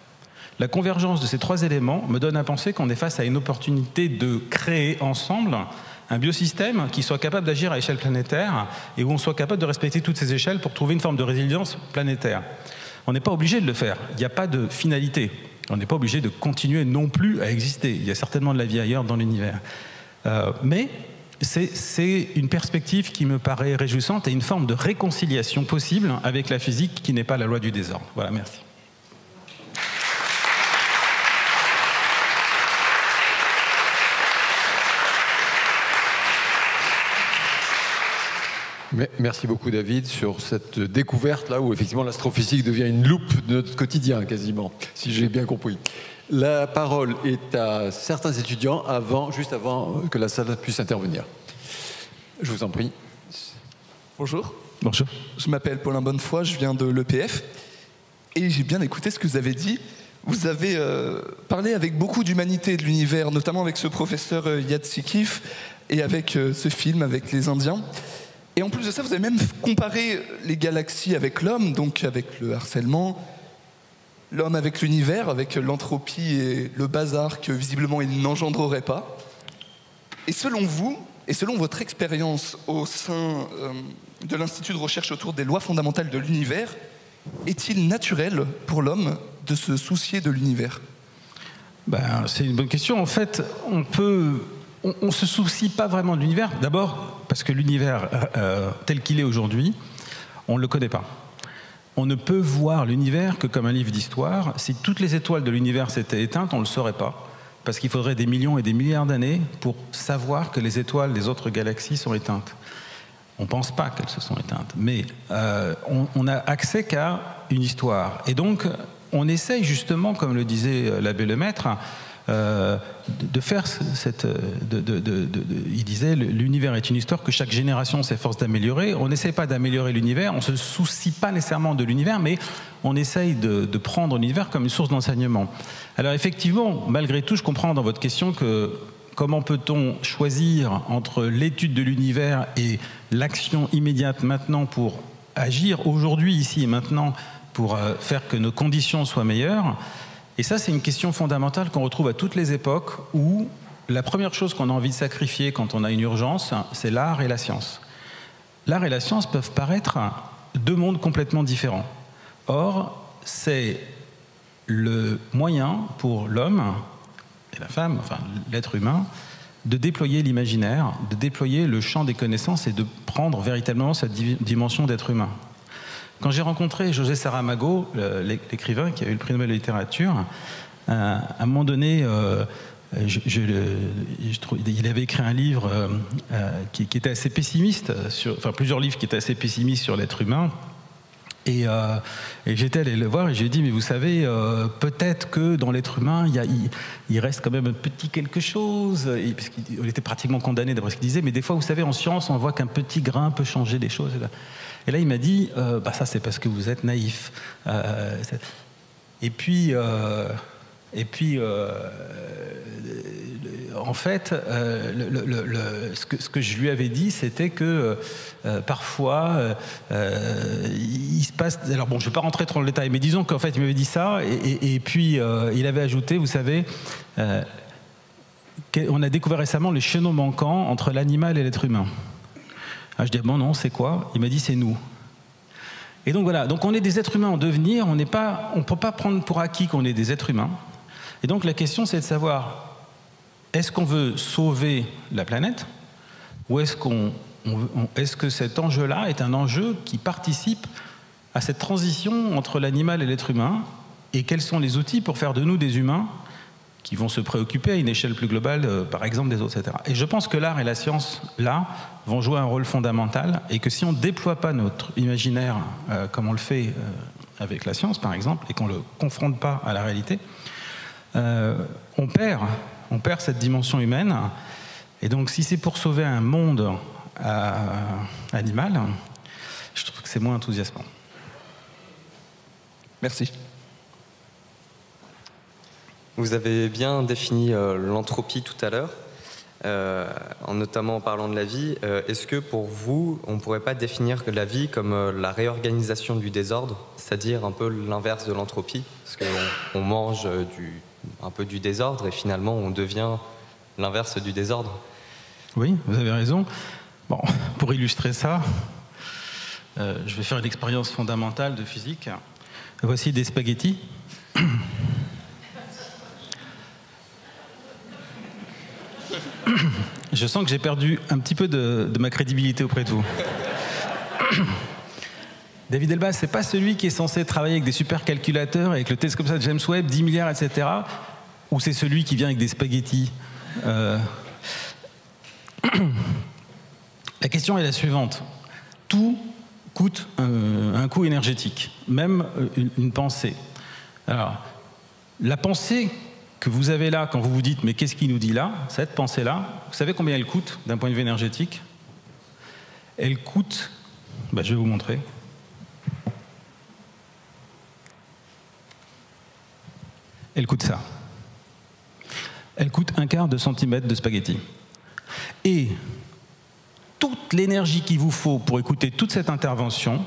La convergence de ces trois éléments me donne à penser qu'on est face à une opportunité de créer ensemble un biosystème qui soit capable d'agir à échelle planétaire et où on soit capable de respecter toutes ces échelles pour trouver une forme de résilience planétaire. On n'est pas obligé de le faire, il n'y a pas de finalité. On n'est pas obligé de continuer non plus à exister. Il y a certainement de la vie ailleurs dans l'univers. Mais c'est une perspective qui me paraît réjouissante et une forme de réconciliation possible avec la physique qui n'est pas la loi du désordre. Voilà, merci. Merci beaucoup David sur cette découverte là où effectivement l'astrophysique devient une loupe de notre quotidien quasiment, si j'ai bien compris. La parole est à certains étudiants juste avant que la salle puisse intervenir. Je vous en prie. Bonjour. Bonjour. Je m'appelle Paulin Bonnefoy, je viens de l'EPF et j'ai bien écouté ce que vous avez dit. Vous avez parlé avec beaucoup d'humanité et de l'univers, notamment avec ce professeur Yatsikif et avec ce film avec les Indiens. Et en plus de ça, vous avez même comparé les galaxies avec l'homme, donc avec le harcèlement, l'homme avec l'univers, avec l'entropie et le bazar que visiblement il n'engendrerait pas. Et selon vous, et selon votre expérience au sein de l'Institut de recherche autour des lois fondamentales de l'univers, est-il naturel pour l'homme de se soucier de l'univers? C'est une bonne question. En fait, on se soucie pas vraiment de l'univers. D'abord, parce que l'univers tel qu'il est aujourd'hui, on ne le connaît pas. On ne peut voir l'univers que comme un livre d'histoire. Si toutes les étoiles de l'univers s'étaient éteintes, on ne le saurait pas. Parce qu'il faudrait des millions et des milliards d'années pour savoir que les étoiles des autres galaxies sont éteintes. On ne pense pas qu'elles se sont éteintes, mais on n'a accès qu'à une histoire. Et donc, on essaye justement, comme le disait l'abbé Lemaître, de faire il disait l'univers est une histoire que chaque génération s'efforce d'améliorer. On n'essaie pas d'améliorer l'univers, on ne se soucie pas nécessairement de l'univers, mais on essaye de prendre l'univers comme une source d'enseignement. Alors effectivement, malgré tout, je comprends dans votre question que comment peut-on choisir entre l'étude de l'univers et l'action immédiate maintenant pour agir aujourd'hui, ici et maintenant, pour faire que nos conditions soient meilleures. Et ça, c'est une question fondamentale qu'on retrouve à toutes les époques où la première chose qu'on a envie de sacrifier quand on a une urgence, c'est l'art et la science. L'art et la science peuvent paraître deux mondes complètement différents. Or, c'est le moyen pour l'homme et la femme, enfin l'être humain, de déployer l'imaginaire, de déployer le champ des connaissances et de prendre véritablement cette dimension d'être humain. Quand j'ai rencontré José Saramago, l'écrivain qui a eu le prix Nobel de littérature, à un moment donné, il avait écrit un livre qui était assez pessimiste, plusieurs livres qui étaient assez pessimistes sur l'être humain. Et j'étais allé le voir et j'ai dit, mais vous savez, peut-être que dans l'être humain, il reste quand même un petit quelque chose. Parce qu'il était pratiquement condamné d'après ce qu'il disait, mais des fois, vous savez, en science, on voit qu'un petit grain peut changer des choses. Et là, il m'a dit, ça c'est parce que vous êtes naïf. En fait, ce que je lui avais dit, c'était que parfois, il se passe... Alors bon, je ne vais pas rentrer trop dans le détail, mais disons qu'en fait, il m'avait dit ça, et puis il avait ajouté, vous savez, on a découvert récemment les chaînons manquants entre l'animal et l'être humain. Je dis, bon non, c'est quoi? Il m'a dit, c'est nous. Et donc voilà, donc on est des êtres humains en devenir, on ne peut pas prendre pour acquis qu'on est des êtres humains. Et donc la question, c'est de savoir, est-ce qu'on veut sauver la planète ou est-ce que cet enjeu-là est un enjeu qui participe à cette transition entre l'animal et l'être humain, et quels sont les outils pour faire de nous des humains qui vont se préoccuper à une échelle plus globale, par exemple, des autres, etc. Et je pense que l'art et la science, là, vont jouer un rôle fondamental, et que si on ne déploie pas notre imaginaire comme on le fait avec la science, par exemple, et qu'on ne le confronte pas à la réalité, on perd cette dimension humaine. Et donc, si c'est pour sauver un monde animal, je trouve que c'est moins enthousiasmant. Merci. Vous avez bien défini l'entropie tout à l'heure, notamment en parlant de la vie. Est-ce que pour vous, on ne pourrait pas définir la vie comme la réorganisation du désordre, c'est-à-dire un peu l'inverse de l'entropie? Parce qu'on mange un peu du désordre et finalement on devient l'inverse du désordre. Oui, vous avez raison. Bon, pour illustrer ça, je vais faire une expérience fondamentale de physique. Voici des spaghettis. Je sens que j'ai perdu un petit peu de ma crédibilité auprès de vous. David Elbaz, c'est pas celui qui est censé travailler avec des supercalculateurs, avec le télescope de James Webb, 10 milliards, etc. Ou c'est celui qui vient avec des spaghettis La question est la suivante. tout coûte un coût énergétique, même une pensée. Alors, la pensée que vous avez là, quand vous vous dites « mais qu'est-ce qu'il nous dit là ?» Cette pensée-là, vous savez combien elle coûte d'un point de vue énergétique? Elle coûte, je vais vous montrer. Elle coûte ça. Elle coûte 1/4 de centimètre de spaghetti. Et toute l'énergie qu'il vous faut pour écouter toute cette intervention,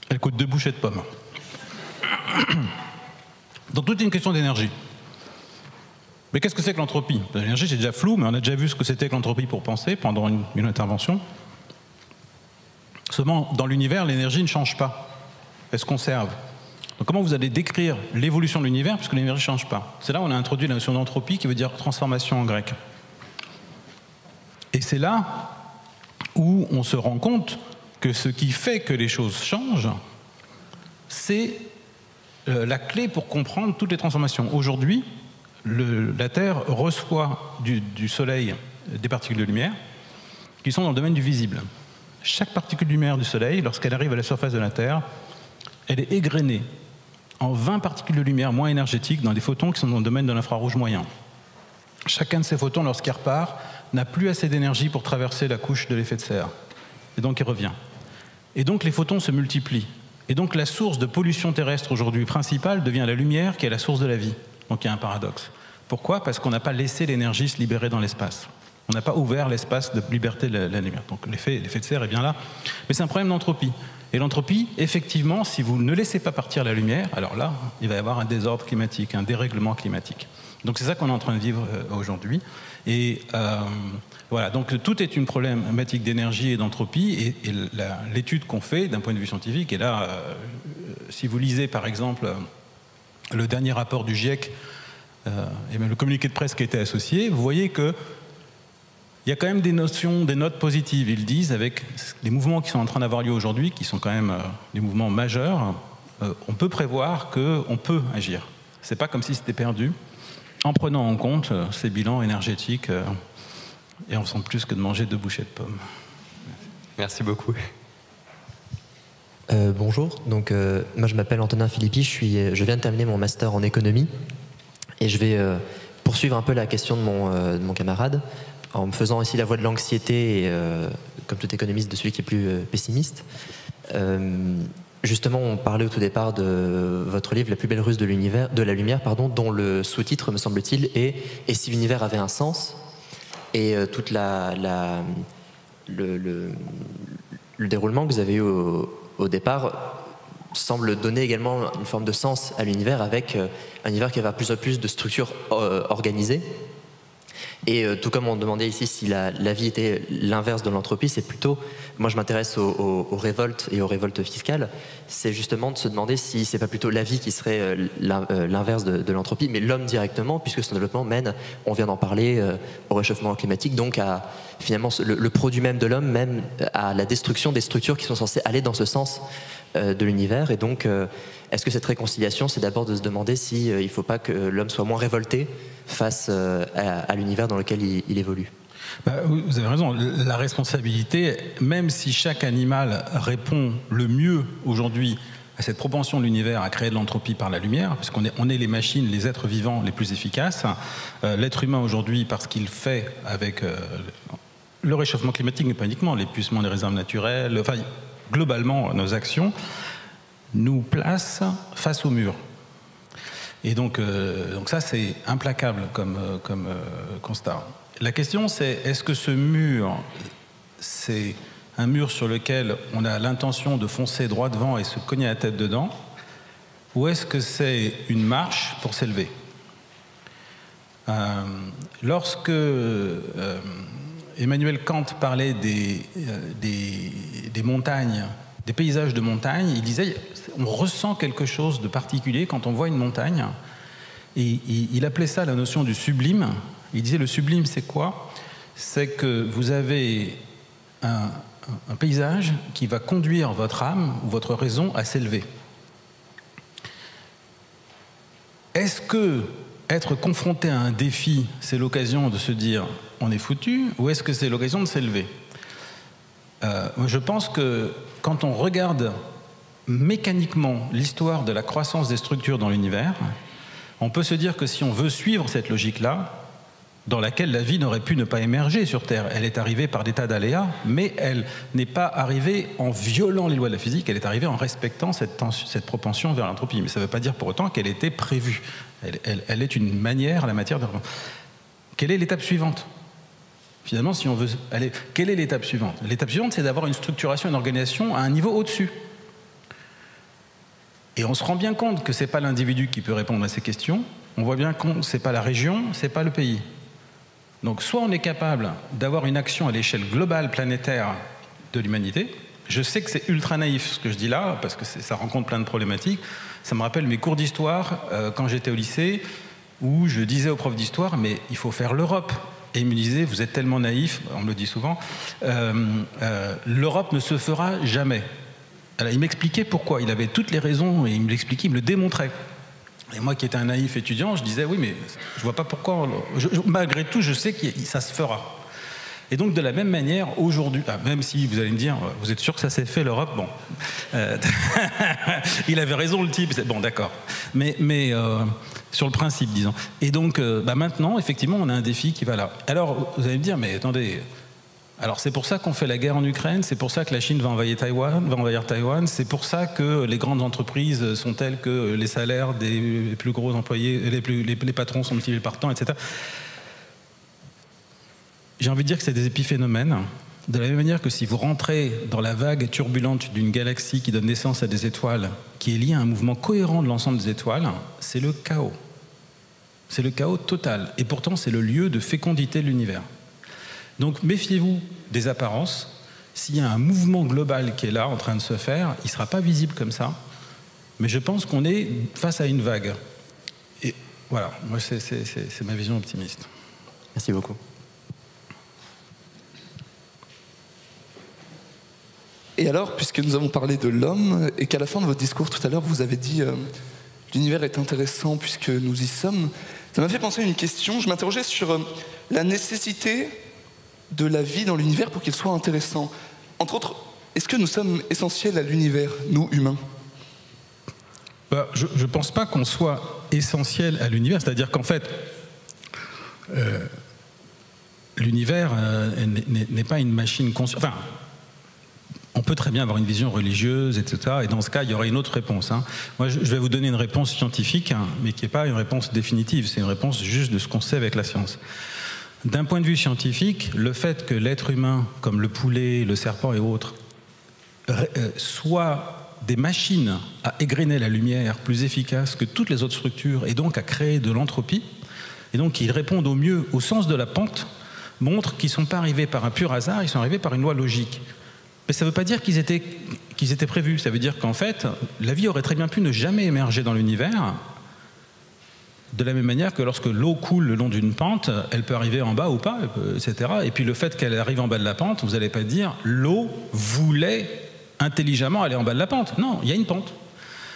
elle coûte 2 bouchées de pommes. Donc tout est une question d'énergie. Mais qu'est-ce que c'est que l'entropie? L'énergie, c'est déjà flou, mais on a déjà vu ce que c'était que l'entropie pour penser pendant une intervention. Seulement, dans l'univers, l'énergie ne change pas. Elle se conserve. Donc comment vous allez décrire l'évolution de l'univers puisque l'énergie ne change pas? C'est là où on a introduit la notion d'entropie qui veut dire transformation en grec. Et c'est là où on se rend compte que ce qui fait que les choses changent, c'est la clé pour comprendre toutes les transformations. Aujourd'hui, la Terre reçoit du Soleil des particules de lumière qui sont dans le domaine du visible. Chaque particule de lumière du Soleil, lorsqu'elle arrive à la surface de la Terre, elle est égrenée en 20 particules de lumière moins énergétiques dans des photons qui sont dans le domaine de l'infrarouge moyen. Chacun de ces photons, lorsqu'il repart, n'a plus assez d'énergie pour traverser la couche de l'effet de serre. Et donc il revient. Et donc les photons se multiplient. Et donc la source de pollution terrestre aujourd'hui principale devient la lumière qui est la source de la vie. Donc il y a un paradoxe. Pourquoi? Parce qu'on n'a pas laissé l'énergie se libérer dans l'espace. On n'a pas ouvert l'espace de liberté de la lumière. Donc l'effet de serre est bien là. Mais c'est un problème d'entropie. Et l'entropie, effectivement, si vous ne laissez pas partir la lumière, alors là, il va y avoir un désordre climatique, un dérèglement climatique. Donc c'est ça qu'on est en train de vivre aujourd'hui. Et voilà, donc tout est une problématique d'énergie et d'entropie. Et l'étude qu'on fait d'un point de vue scientifique, et là, si vous lisez par exemple le dernier rapport du GIEC, et même le communiqué de presse qui était associé, vous voyez que il y a quand même des notes positives. Ils disent, avec les mouvements qui sont en train d'avoir lieu aujourd'hui, qui sont quand même des mouvements majeurs, on peut prévoir qu'on peut agir. C'est pas comme si c'était perdu, en prenant en compte ces bilans énergétiques et en faisant plus que de manger 2 bouchées de pommes. Merci beaucoup. Bonjour, donc moi je m'appelle Antonin Philippi, je viens de terminer mon master en économie et je vais poursuivre un peu la question de mon camarade en me faisant ici la voix de l'anxiété et comme tout économiste de celui qui est plus pessimiste. Justement, on parlait au tout départ de votre livre La plus belle ruse de la lumière, dont le sous-titre, me semble-t-il, est « Et si l'univers avait un sens ?» Et toute le déroulement que vous avez eu au départ semble donner également une forme de sens à l'univers, avec un univers qui va plus en plus de structures organisées. Et tout comme on demandait ici si la vie était l'inverse de l'entropie, c'est plutôt, moi je m'intéresse aux révoltes et aux révoltes fiscales, c'est justement de se demander si c'est pas plutôt la vie qui serait l'inverse de l'entropie, mais l'homme directement, puisque son développement mène, on vient d'en parler, au réchauffement climatique, donc à finalement le produit même de l'homme, même à la destruction des structures qui sont censées aller dans ce sens de l'univers. Et donc, est-ce que cette réconciliation, c'est d'abord de se demander s'il ne faut pas que l'homme soit moins révolté face à l'univers dans lequel il évolue? Vous avez raison, la responsabilité, même si chaque animal répond le mieux aujourd'hui à cette propension de l'univers à créer de l'entropie par la lumière, parce qu'on est les machines, les êtres vivants les plus efficaces, l'être humain aujourd'hui, parce qu'il fait avec le réchauffement climatique, mais pas uniquement, l'épuisement des réserves naturelles, enfin, globalement, nos actions nous placent face au mur. Et donc ça, c'est implacable comme constat. La question, c'est est-ce que ce mur, c'est un mur sur lequel on a l'intention de foncer droit devant et se cogner la tête dedans, ou est-ce que c'est une marche pour s'élever? Lorsque Emmanuel Kant parlait des montagnes, des paysages de montagne, il disait on ressent quelque chose de particulier quand on voit une montagne, et il appelait ça la notion du sublime. Il disait le sublime, c'est quoi? C'est que vous avez un paysage qui va conduire votre âme ou votre raison à s'élever. Est-ce que être confronté à un défi, c'est l'occasion de se dire on est foutu, ou est-ce que c'est l'occasion de s'élever? Je pense que quand on regarde mécaniquement l'histoire de la croissance des structures dans l'univers, on peut se dire que si on veut suivre cette logique-là, dans laquelle la vie n'aurait pu ne pas émerger sur Terre, elle est arrivée par des tas d'aléas, mais elle n'est pas arrivée en violant les lois de la physique, elle est arrivée en respectant cette propension vers l'entropie. Mais ça ne veut pas dire pour autant qu'elle était prévue. Elle est une manière, la matière de... Quelle est l'étape suivante? Finalement, si on veut aller... Quelle est l'étape suivante? L'étape suivante, c'est d'avoir une structuration, une organisation à un niveau au-dessus. Et on se rend bien compte que ce n'est pas l'individu qui peut répondre à ces questions, on voit bien que ce n'est pas la région, ce n'est pas le pays. Donc soit on est capable d'avoir une action à l'échelle globale, planétaire de l'humanité. Je sais que c'est ultra naïf ce que je dis là, parce que ça rencontre plein de problématiques. Ça me rappelle mes cours d'histoire quand j'étais au lycée, où je disais aux profs d'histoire, mais il faut faire l'Europe. Et il me disait, vous êtes tellement naïf, on me le dit souvent, l'Europe ne se fera jamais. Alors, il m'expliquait pourquoi, il avait toutes les raisons, et il me l'expliquait, il me le démontrait. Et moi qui étais un naïf étudiant, je disais, oui, mais je vois pas pourquoi, malgré tout, je sais que ça se fera. Et donc, de la même manière, aujourd'hui, même si vous allez me dire, vous êtes sûr que ça s'est fait, l'Europe? Bon. Il avait raison, le type. Bon, d'accord. Mais sur le principe, disons. Et donc, maintenant, effectivement, on a un défi qui va là. Alors, vous allez me dire, mais attendez, alors c'est pour ça qu'on fait la guerre en Ukraine, c'est pour ça que la Chine va envahir Taïwan, c'est pour ça que les grandes entreprises sont telles que les salaires des plus gros employés, les patrons sont multipliés par temps, etc. J'ai envie de dire que c'est des épiphénomènes, de la même manière que si vous rentrez dans la vague turbulente d'une galaxie qui donne naissance à des étoiles, qui est liée à un mouvement cohérent de l'ensemble des étoiles, c'est le chaos. C'est le chaos total. Et pourtant, c'est le lieu de fécondité de l'univers. Donc, méfiez-vous des apparences. S'il y a un mouvement global qui est là, en train de se faire, il ne sera pas visible comme ça. Mais je pense qu'on est face à une vague. Et voilà, moi, c'est ma vision optimiste. Merci beaucoup. Et alors, puisque nous avons parlé de l'homme, et qu'à la fin de votre discours tout à l'heure, vous avez dit l'univers est intéressant puisque nous y sommes, ça m'a fait penser à une question. Je m'interrogeais sur la nécessité de la vie dans l'univers pour qu'il soit intéressant. Entre autres, est-ce que nous sommes essentiels à l'univers, nous, humains? Je ne pense pas qu'on soit essentiel à l'univers, c'est-à-dire qu'en fait, l'univers n'est pas une machine consciente. Enfin, on peut très bien avoir une vision religieuse, etc. Et dans ce cas, il y aurait une autre réponse. Moi, je vais vous donner une réponse scientifique, mais qui n'est pas une réponse définitive. C'est une réponse juste de ce qu'on sait avec la science. D'un point de vue scientifique, le fait que l'être humain, comme le poulet, le serpent et autres, soient des machines à égrener la lumière plus efficaces que toutes les autres structures et donc à créer de l'entropie, et donc qu'ils répondent au mieux au sens de la pente, montre qu'ils ne sont pas arrivés par un pur hasard, ils sont arrivés par une loi logique. Mais ça ne veut pas dire qu'ils étaient prévus. Ça veut dire qu'en fait, la vie aurait très bien pu ne jamais émerger dans l'univers, de la même manière que lorsque l'eau coule le long d'une pente, elle peut arriver en bas ou pas, etc. Et puis le fait qu'elle arrive en bas de la pente, vous n'allez pas dire l'eau voulait intelligemment aller en bas de la pente. Non, il y a une pente.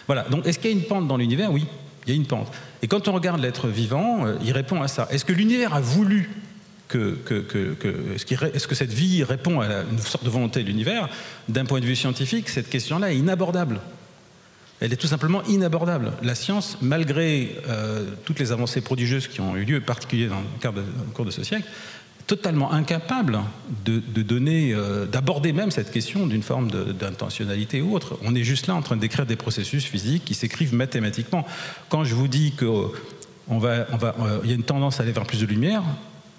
Voilà. Donc est-ce qu'il y a une pente dans l'univers? Oui, il y a une pente. Et quand on regarde l'être vivant, il répond à ça. Est-ce que l'univers a voulu est-ce que cette vie répond à une sorte de volonté de l'univers? D'un point de vue scientifique, cette question-là est inabordable. Elle est tout simplement inabordable. La science, malgré toutes les avancées prodigieuses qui ont eu lieu, en particulier dans le cours de ce siècle, totalement incapable d'aborder même cette question d'une forme d'intentionnalité ou autre. On est juste là en train de décrire des processus physiques qui s'écrivent mathématiquement. Quand je vous dis qu'il y a une tendance à aller vers plus de lumière,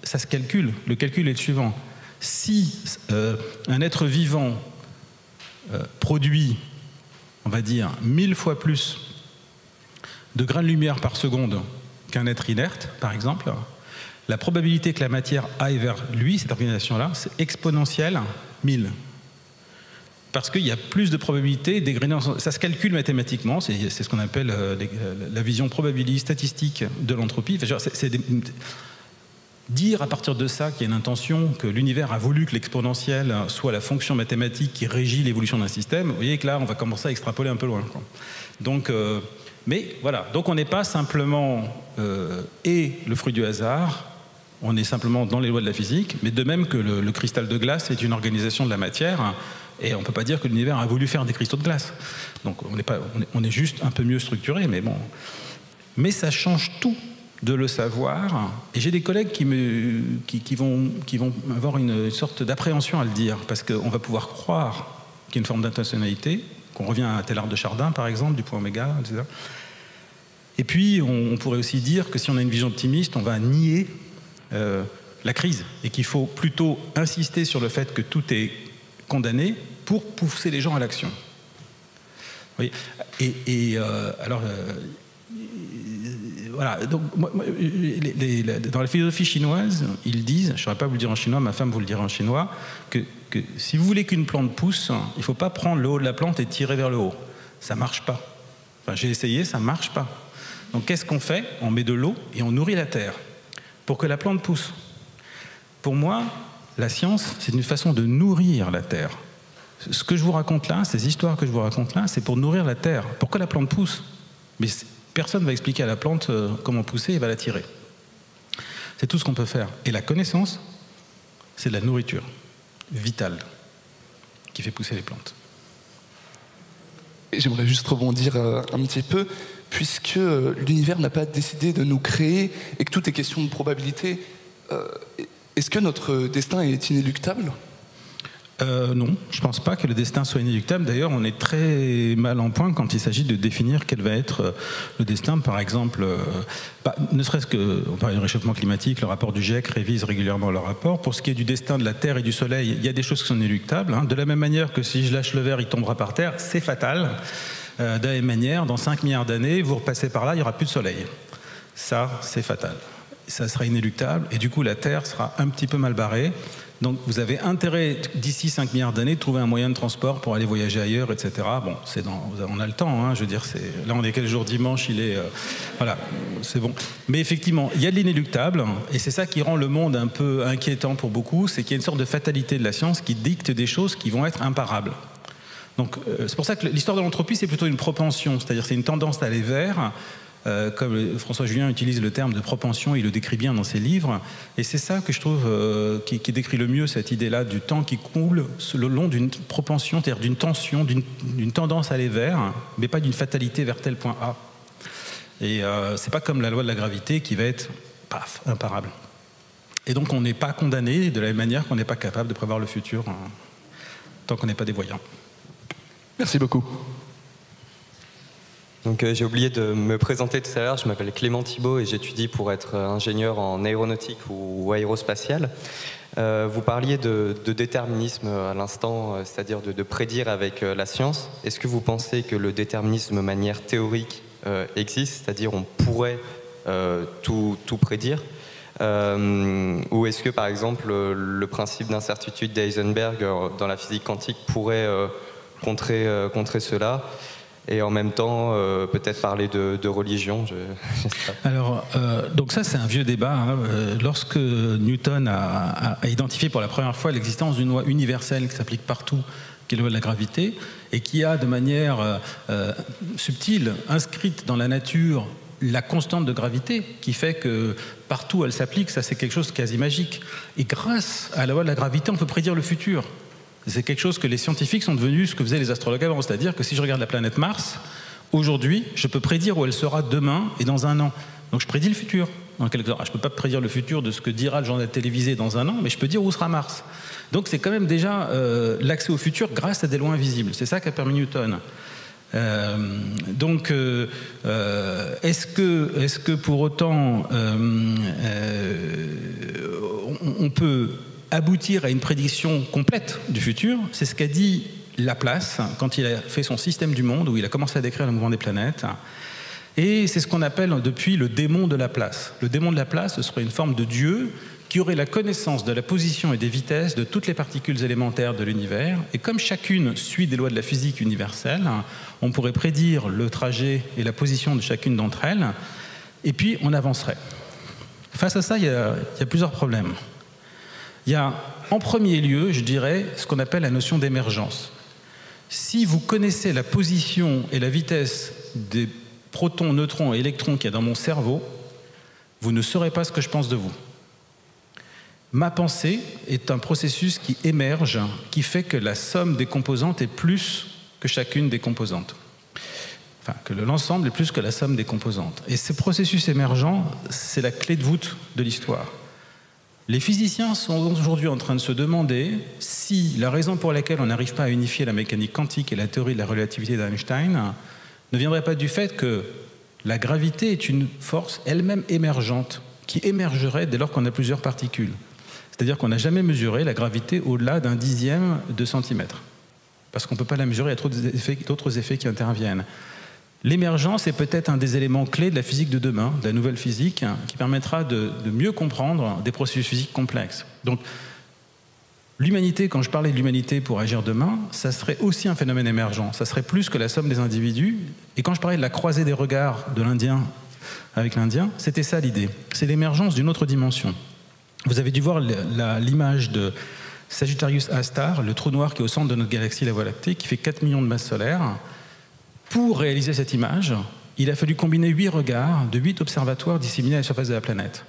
ça se calcule. Le calcul est le suivant. Si un être vivant produit, on va dire, 1000 fois plus de grains de lumière par seconde qu'un être inerte, par exemple, la probabilité que la matière aille vers lui, cette organisation-là, c'est exponentielle 1000. Parce qu'il y a plus de probabilité d'égrener. Ça se calcule mathématiquement, c'est ce qu'on appelle la vision probabiliste statistique de l'entropie. dire à partir de ça qu'il y a une intention, que l'univers a voulu que l'exponentielle soit la fonction mathématique qui régit l'évolution d'un système, vous voyez que là, on va commencer à extrapoler un peu loin, quoi. Donc, mais voilà, donc on n'est pas simplement le fruit du hasard, on est simplement dans les lois de la physique, mais de même que le cristal de glace est une organisation de la matière, et on ne peut pas dire que l'univers a voulu faire des cristaux de glace. Donc on est juste un peu mieux structuré, mais bon. Mais ça change tout de le savoir, et j'ai des collègues qui vont avoir une sorte d'appréhension à le dire, parce qu'on va pouvoir croire qu'il y a une forme d'intentionnalité, qu'on revient à Teilhard de Chardin, par exemple, du point oméga, etc. Et puis, on pourrait aussi dire que si on a une vision optimiste, on va nier la crise, et qu'il faut plutôt insister sur le fait que tout est condamné pour pousser les gens à l'action. Oui. Voilà, donc, dans la philosophie chinoise, ils disent, je ne saurais pas vous le dire en chinois, ma femme vous le dira en chinois, que si vous voulez qu'une plante pousse, il ne faut pas prendre le haut de la plante et tirer vers le haut. Ça ne marche pas. Enfin, j'ai essayé, ça ne marche pas. Donc qu'est-ce qu'on fait? On met de l'eau et on nourrit la terre pour que la plante pousse. Pour moi, la science, c'est une façon de nourrir la terre. Ce que je vous raconte là, ces histoires que je vous raconte là, c'est pour nourrir la terre, pour que la plante pousse. Mais personne ne va expliquer à la plante comment pousser et va la tirer. C'est tout ce qu'on peut faire. Et la connaissance, c'est de la nourriture vitale qui fait pousser les plantes. J'aimerais juste rebondir un petit peu, puisque l'univers n'a pas décidé de nous créer et que tout est question de probabilité. Est-ce que notre destin est inéluctable ? Non, je ne pense pas que le destin soit inéluctable. D'ailleurs, on est très mal en point quand il s'agit de définir quel va être le destin. Par exemple, ne serait-ce que, on parle du réchauffement climatique, le rapport du GIEC révise régulièrement le rapport. Pour ce qui est du destin de la Terre et du Soleil, il y a des choses qui sont inéluctables. De la même manière que si je lâche le verre, il tombera par terre, c'est fatal. De la même manière, dans 5 milliards d'années, vous repassez par là, il n'y aura plus de Soleil. Ça, c'est fatal. Ça sera inéluctable et du coup, la Terre sera un petit peu mal barrée. Donc vous avez intérêt, d'ici 5 milliards d'années, de trouver un moyen de transport pour aller voyager ailleurs, etc. Bon, on a le temps, hein, je veux dire, là on est quel jour? Dimanche, voilà, c'est bon. Mais effectivement, il y a de l'inéluctable, et c'est ça qui rend le monde un peu inquiétant pour beaucoup, c'est qu'il y a une sorte de fatalité de la science qui dicte des choses qui vont être imparables. Donc c'est pour ça que l'histoire de l'entropie, c'est plutôt une propension, c'est-à-dire c'est une tendance d'aller vers... comme François Julien utilise le terme de propension, il le décrit bien dans ses livres, et c'est ça que je trouve qui décrit le mieux cette idée-là du temps qui coule le long d'une propension, c'est-à-dire d'une tension, d'une tendance à aller vers, mais pas d'une fatalité vers tel point A. Et c'est pas comme la loi de la gravité qui va être, paf, imparable. Et donc on n'est pas condamné de la même manière qu'on n'est pas capable de prévoir le futur tant qu'on n'est pas des voyants. Merci beaucoup. Donc j'ai oublié de me présenter tout à l'heure, je m'appelle Clément Thibault et j'étudie pour être ingénieur en aéronautique ou aérospatiale. Vous parliez de déterminisme à l'instant, c'est-à-dire de prédire avec la science. Est-ce que vous pensez que le déterminisme de manière théorique existe, c'est-à-dire on pourrait tout prédire ou est-ce que par exemple le principe d'incertitude d'Heisenberg dans la physique quantique pourrait contrer cela? Et en même temps, peut-être parler de religion. Alors, donc ça, c'est un vieux débat. Hein. Lorsque Newton a identifié pour la première fois l'existence d'une loi universelle qui s'applique partout, qui est la loi de la gravité, et qui a de manière subtile inscrite dans la nature la constante de gravité, qui fait que partout elle s'applique, ça c'est quelque chose de quasi magique. Et grâce à la loi de la gravité, on peut prédire le futur. C'est quelque chose que les scientifiques sont devenus ce que faisaient les astrologues avant, c'est-à-dire que si je regarde la planète Mars, aujourd'hui, je peux prédire où elle sera demain et dans un an. Donc je prédis le futur. Je ne peux pas prédire le futur de ce que dira le journal télévisé dans un an, mais je peux dire où sera Mars. Donc c'est quand même déjà l'accès au futur grâce à des lois invisibles. C'est ça qu'a permis Newton. Est-ce que pour autant on peut aboutir à une prédiction complète du futur? C'est ce qu'a dit Laplace quand il a fait son système du monde, où il a commencé à décrire le mouvement des planètes. Et c'est ce qu'on appelle depuis le démon de Laplace. Le démon de Laplace, ce serait une forme de Dieu qui aurait la connaissance de la position et des vitesses de toutes les particules élémentaires de l'univers. Et comme chacune suit des lois de la physique universelle, on pourrait prédire le trajet et la position de chacune d'entre elles, et puis on avancerait. face à ça, il y a plusieurs problèmes. Il y a, en premier lieu, je dirais, ce qu'on appelle la notion d'émergence. Si vous connaissez la position et la vitesse des protons, neutrons et électrons qu'il y a dans mon cerveau, vous ne saurez pas ce que je pense de vous. Ma pensée est un processus qui émerge, qui fait que la somme des composantes est plus que chacune des composantes. Enfin, que l'ensemble est plus que la somme des composantes. Et ce processus émergent, c'est la clé de voûte de l'histoire. Les physiciens sont aujourd'hui en train de se demander si la raison pour laquelle on n'arrive pas à unifier la mécanique quantique et la théorie de la relativité d'Einstein ne viendrait pas du fait que la gravité est une force elle-même émergente, qui émergerait dès lors qu'on a plusieurs particules. C'est-à-dire qu'on n'a jamais mesuré la gravité au-delà d'un dixième de centimètre. Parce qu'on ne peut pas la mesurer, il y a d'autres effets qui interviennent. L'émergence est peut-être un des éléments clés de la physique de demain, de la nouvelle physique, qui permettra de mieux comprendre des processus physiques complexes. Donc, l'humanité, quand je parlais de l'humanité pour agir demain, ça serait aussi un phénomène émergent. Ça serait plus que la somme des individus. Et quand je parlais de la croisée des regards de l'Indien avec l'Indien, c'était ça l'idée. C'est l'émergence d'une autre dimension. Vous avez dû voir l'image de Sagittarius A star, le trou noir qui est au centre de notre galaxie, la Voie lactée, qui fait 4 millions de masses solaires. Pour réaliser cette image, il a fallu combiner 8 regards de 8 observatoires disséminés à la surface de la planète.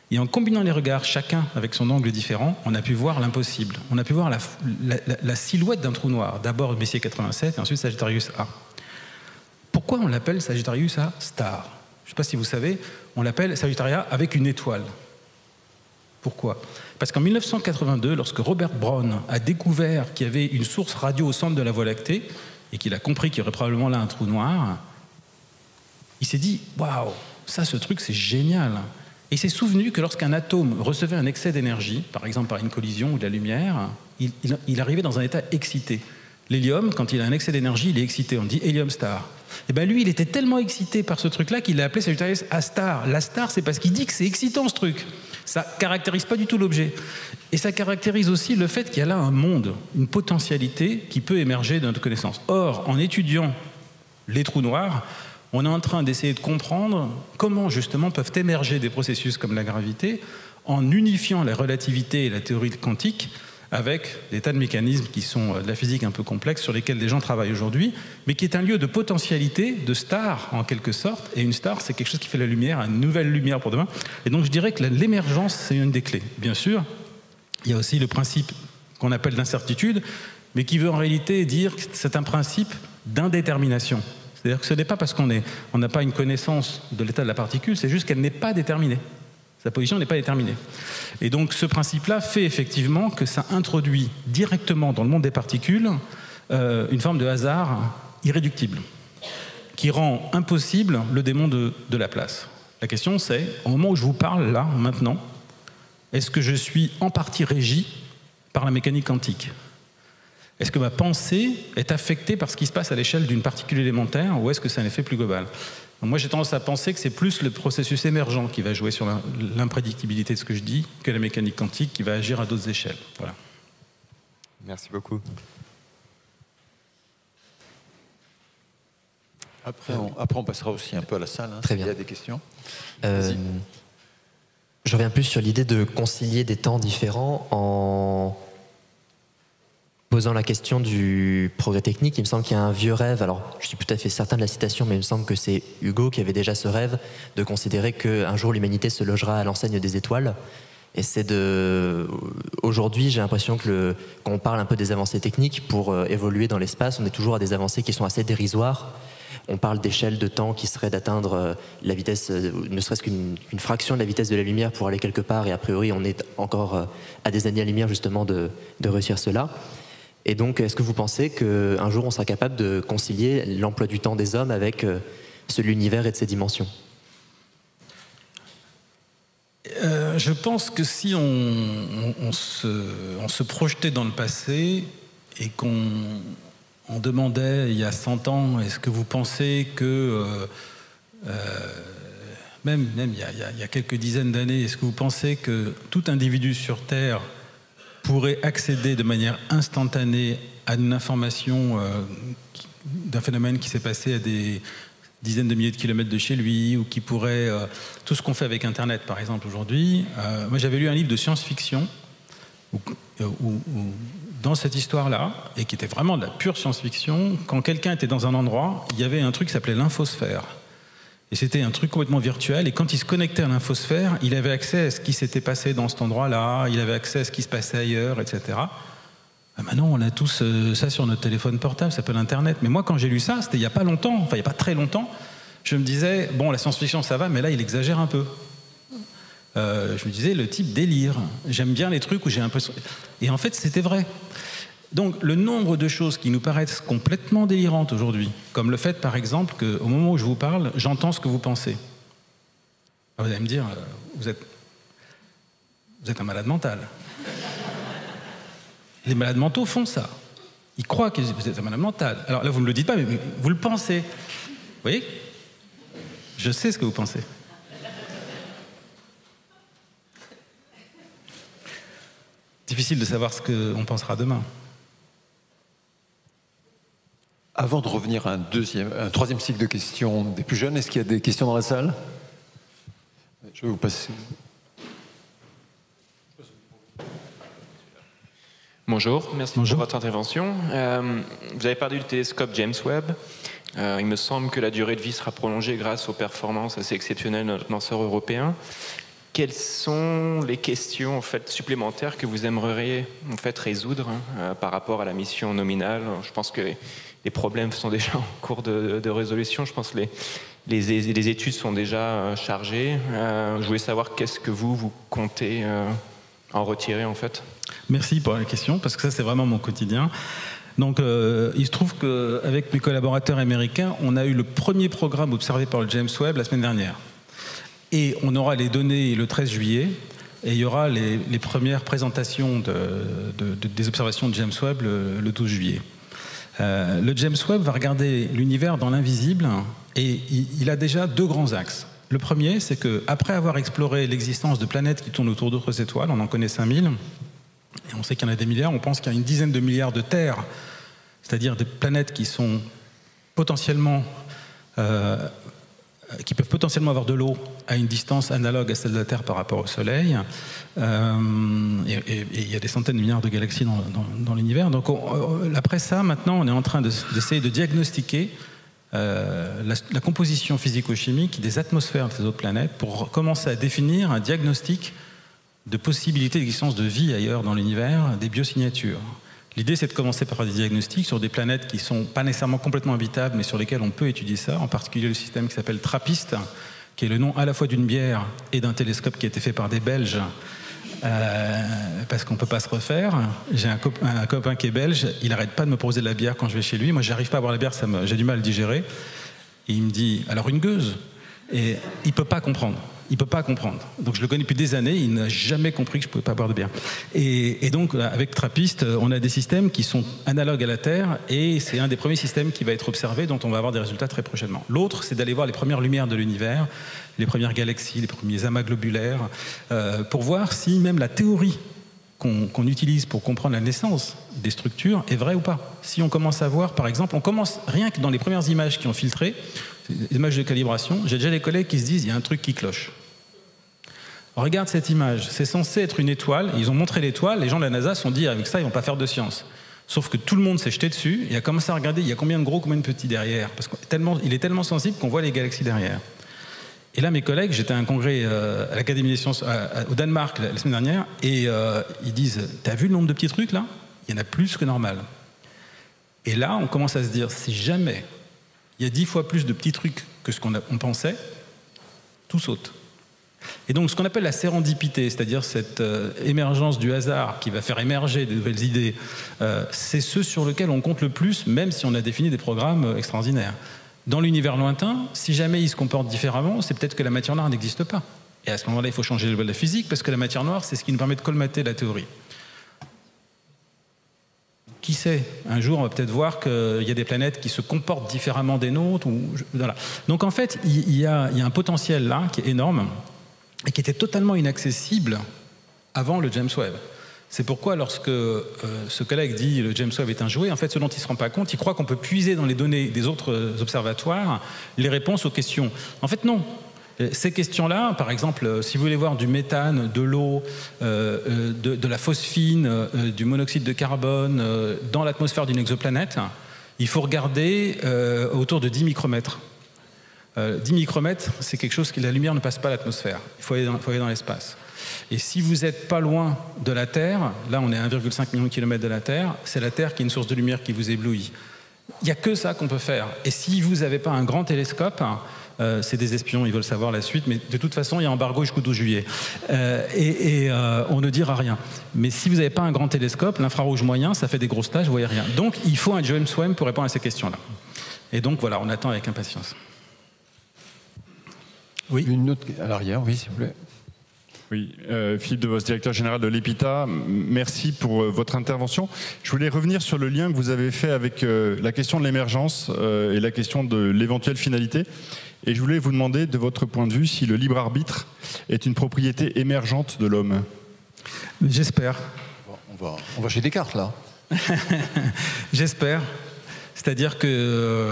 Et en combinant les regards, chacun avec son angle différent, on a pu voir l'impossible. On a pu voir la silhouette d'un trou noir. D'abord Messier 87 et ensuite Sagittarius A. Pourquoi on l'appelle Sagittarius A star? Je ne sais pas si vous savez, on l'appelle Sagittarius avec une étoile. Pourquoi? Parce qu'en 1982, lorsque Robert Brown a découvert qu'il y avait une source radio au centre de la Voie lactée, et qu'il a compris qu'il y aurait probablement là un trou noir, il s'est dit « Waouh, ça, ce truc, c'est génial !» Et il s'est souvenu que lorsqu'un atome recevait un excès d'énergie, par exemple par une collision ou de la lumière, il arrivait dans un état excité. L'hélium, quand il a un excès d'énergie, il est excité, on dit hélium star. Et bien lui, il était tellement excité par ce truc-là qu'il l'a appelé Sagittarius A star. La star, c'est parce qu'il dit que c'est excitant ce truc. Ça ne caractérise pas du tout l'objet. Et ça caractérise aussi le fait qu'il y a là un monde, une potentialité qui peut émerger de notre connaissance. Or, en étudiant les trous noirs, on est en train d'essayer de comprendre comment justement peuvent émerger des processus comme la gravité en unifiant la relativité et la théorie quantique avec des tas de mécanismes qui sont de la physique un peu complexe sur lesquels des gens travaillent aujourd'hui, mais qui est un lieu de potentialité, de star en quelque sorte. Et une star, c'est quelque chose qui fait la lumière, une nouvelle lumière pour demain. Et donc je dirais que l'émergence, c'est une des clés. Bien sûr, il y a aussi le principe qu'on appelle d'incertitude, mais qui veut en réalité dire que c'est un principe d'indétermination. C'est-à-dire que ce n'est pas parce qu'on n'a pas une connaissance de l'état de la particule, c'est juste qu'elle n'est pas déterminée. Sa position n'est pas déterminée. Et donc ce principe-là fait effectivement que ça introduit directement dans le monde des particules une forme de hasard irréductible, qui rend impossible le démon de la place. La question c'est, au moment où je vous parle là, maintenant, est-ce que je suis en partie régi par la mécanique quantique? Est-ce que ma pensée est affectée par ce qui se passe à l'échelle d'une particule élémentaire ou est-ce que c'est un effet plus global? Donc moi j'ai tendance à penser que c'est plus le processus émergent qui va jouer sur l'imprédictibilité de ce que je dis que la mécanique quantique qui va agir à d'autres échelles. Voilà. Merci beaucoup. Après on passera aussi un peu à la salle, hein, Très s'il bien. y a des questions. Je reviens plus sur l'idée de concilier des temps différents en posant la question du progrès technique. Il me semble qu'il y a un vieux rêve, alors je suis tout à fait certain de la citation, mais il me semble que c'est Hugo qui avait déjà ce rêve de considérer qu'un jour l'humanité se logera à l'enseigne des étoiles. Et c'est aujourd'hui, j'ai l'impression que quand on parle un peu des avancées techniques pour évoluer dans l'espace, on est toujours à des avancées qui sont assez dérisoires. On parle d'échelle de temps qui serait d'atteindre la vitesse, ne serait-ce qu'une fraction de la vitesse de la lumière pour aller quelque part, et a priori on est encore à des années-lumière justement de réussir cela. Et donc, est-ce que vous pensez qu'un jour on sera capable de concilier l'emploi du temps des hommes avec ce de l'univers et de ses dimensions? Je pense que si on se projetait dans le passé et qu'on demandait il y a 100 ans, est-ce que vous pensez que, même il y a quelques dizaines d'années, est-ce que vous pensez que tout individu sur Terre pourrait accéder de manière instantanée à une information d'un phénomène qui s'est passé à des dizaines de milliers de kilomètres de chez lui, ou qui pourrait... tout ce qu'on fait avec Internet, par exemple, aujourd'hui. Moi, j'avais lu un livre de science-fiction où dans cette histoire-là, et qui était vraiment de la pure science-fiction, quand quelqu'un était dans un endroit, il y avait un truc qui s'appelait l'infosphère. Et c'était un truc complètement virtuel, et quand il se connectait à l'infosphère, il avait accès à ce qui s'était passé dans cet endroit-là, il avait accès à ce qui se passait ailleurs, etc. Maintenant, on a tous ça sur notre téléphone portable, ça s'appelle Internet. Mais moi, quand j'ai lu ça, c'était il n'y a pas longtemps, enfin il n'y a pas très longtemps, je me disais, bon, la science-fiction, ça va, mais là, il exagère un peu. Je me disais, le type délire. J'aime bien les trucs où j'ai un peu... Et en fait, c'était vrai. Donc, le nombre de choses qui nous paraissent complètement délirantes aujourd'hui, comme le fait, par exemple, qu'au moment où je vous parle, j'entends ce que vous pensez. Vous allez me dire, vous êtes un malade mental. Les malades mentaux font ça. Ils croient que vous êtes un malade mental. Alors là, vous ne me le dites pas, mais vous le pensez. Vous voyez ? Je sais ce que vous pensez. Difficile de savoir ce qu'on pensera demain. Avant de revenir à un troisième cycle de questions des plus jeunes, est-ce qu'il y a des questions dans la salle? Je vais vous passer. Bonjour, merci pour votre intervention. Vous avez parlé du télescope James Webb. Il me semble que la durée de vie sera prolongée grâce aux performances assez exceptionnelles de notre lanceur européen. Quelles sont les questions en fait, supplémentaires que vous aimeriez en fait, résoudre par rapport à la mission nominale? Je pense que les problèmes sont déjà en cours de résolution. Je pense que les études sont déjà chargées. Je voulais savoir qu'est-ce que vous comptez en retirer en fait. Merci pour la question, parce que ça, c'est vraiment mon quotidien. Donc, il se trouve qu'avec mes collaborateurs américains, on a eu le premier programme observé par le James Webb la semaine dernière. Et on aura les données le 13 juillet, et il y aura les premières présentations des observations de James Webb le 12 juillet. Le James Webb va regarder l'univers dans l'invisible, et il a déjà deux grands axes. Le premier, c'est qu'après avoir exploré l'existence de planètes qui tournent autour d'autres étoiles, on en connaît 5000, et on sait qu'il y en a des milliards, on pense qu'il y a une dizaine de milliards de terres, c'est-à-dire des planètes qui sont potentiellement, qui peuvent potentiellement avoir de l'eau à une distance analogue à celle de la Terre par rapport au Soleil. Et il y a des centaines de milliards de galaxies dans l'univers. Donc après ça, maintenant, on est en train d'essayer de diagnostiquer la composition physico-chimique des atmosphères de ces autres planètes pour commencer à définir un diagnostic de possibilité d'existence de vie ailleurs dans l'univers, des biosignatures. L'idée, c'est de commencer par des diagnostics sur des planètes qui ne sont pas nécessairement complètement habitables, mais sur lesquelles on peut étudier ça, en particulier le système qui s'appelle TRAPPIST, qui est le nom à la fois d'une bière et d'un télescope qui a été fait par des Belges, parce qu'on ne peut pas se refaire. J'ai un copain qui est belge, il n'arrête pas de me proposer de la bière quand je vais chez lui. Moi, je n'arrive pas à boire la bière, j'ai du mal à le digérer. Et il me dit, alors une gueuse? Et il ne peut pas comprendre. Il ne peut pas comprendre. Donc je le connais depuis des années, il n'a jamais compris que je ne pouvais pas boire de bière. Et donc avec TRAPPIST, on a des systèmes qui sont analogues à la Terre, et c'est un des premiers systèmes qui va être observé, dont on va avoir des résultats très prochainement. L'autre, c'est d'aller voir les premières lumières de l'univers, les premières galaxies, les premiers amas globulaires, pour voir si même la théorie qu'on utilise pour comprendre la naissance des structures est vraie ou pas. Si on commence à voir, par exemple, on commence rien que dans les premières images qui ont filtré, des images de calibration, j'ai déjà des collègues qui se disent il y a un truc qui cloche. Regarde cette image, c'est censé être une étoile, ils ont montré l'étoile, les gens de la NASA se sont dit avec ça ils vont pas faire de science. Sauf que tout le monde s'est jeté dessus et a commencé à regarder il y a combien de gros, combien de petits derrière, parce qu'il est tellement sensible qu'on voit les galaxies derrière. Et là mes collègues, j'étais à un congrès à l'Académie des sciences au Danemark la semaine dernière, et ils disent t'as vu le nombre de petits trucs là? Il y en a plus que normal. Et là on commence à se dire si jamais il y a 10 fois plus de petits trucs que ce qu'on pensait, tout saute. Et donc ce qu'on appelle la sérendipité, c'est-à-dire cette émergence du hasard qui va faire émerger de nouvelles idées, c'est ce sur lequel on compte le plus, même si on a défini des programmes extraordinaires. Dans l'univers lointain, si jamais il se comporte différemment, c'est peut-être que la matière noire n'existe pas. Et à ce moment-là, il faut changer les lois de la physique, parce que la matière noire, c'est ce qui nous permet de colmater la théorie. Qui sait, un jour on va peut-être voir qu'il y a des planètes qui se comportent différemment des nôtres. Voilà. Donc en fait, il y a un potentiel là qui est énorme et qui était totalement inaccessible avant le James Webb. C'est pourquoi lorsque ce collègue dit le James Webb est un jouet, en fait ce dont il ne se rend pas compte, il croit qu'on peut puiser dans les données des autres observatoires les réponses aux questions. En fait non. Ces questions-là, par exemple, si vous voulez voir du méthane, de l'eau, de la phosphine, du monoxyde de carbone dans l'atmosphère d'une exoplanète, il faut regarder autour de 10 micromètres. 10 micromètres, c'est quelque chose que la lumière ne passe pas à l'atmosphère. Il faut aller dans l'espace. Et si vous n'êtes pas loin de la Terre, là on est à 1,5 million de kilomètres de la Terre, c'est la Terre qui est une source de lumière qui vous éblouit. Il n'y a que ça qu'on peut faire. Et si vous n'avez pas un grand télescope, c'est des espions, ils veulent savoir la suite, mais de toute façon, il y a embargo jusqu'au 12 juillet. On ne dira rien. Mais si vous n'avez pas un grand télescope, l'infrarouge moyen, ça fait des grosses taches, vous voyez rien. Donc, il faut un James Webb pour répondre à ces questions-là. Et donc, voilà, on attend avec impatience. Oui. Une autre à l'arrière, oui, s'il vous plaît. Oui, Philippe Devos, directeur général de l'EPITA, merci pour votre intervention. Je voulais revenir sur le lien que vous avez fait avec la question de l'émergence et la question de l'éventuelle finalité. Et je voulais vous demander, de votre point de vue, si le libre arbitre est une propriété émergente de l'homme. J'espère. On va chez Descartes, là. J'espère. C'est-à-dire que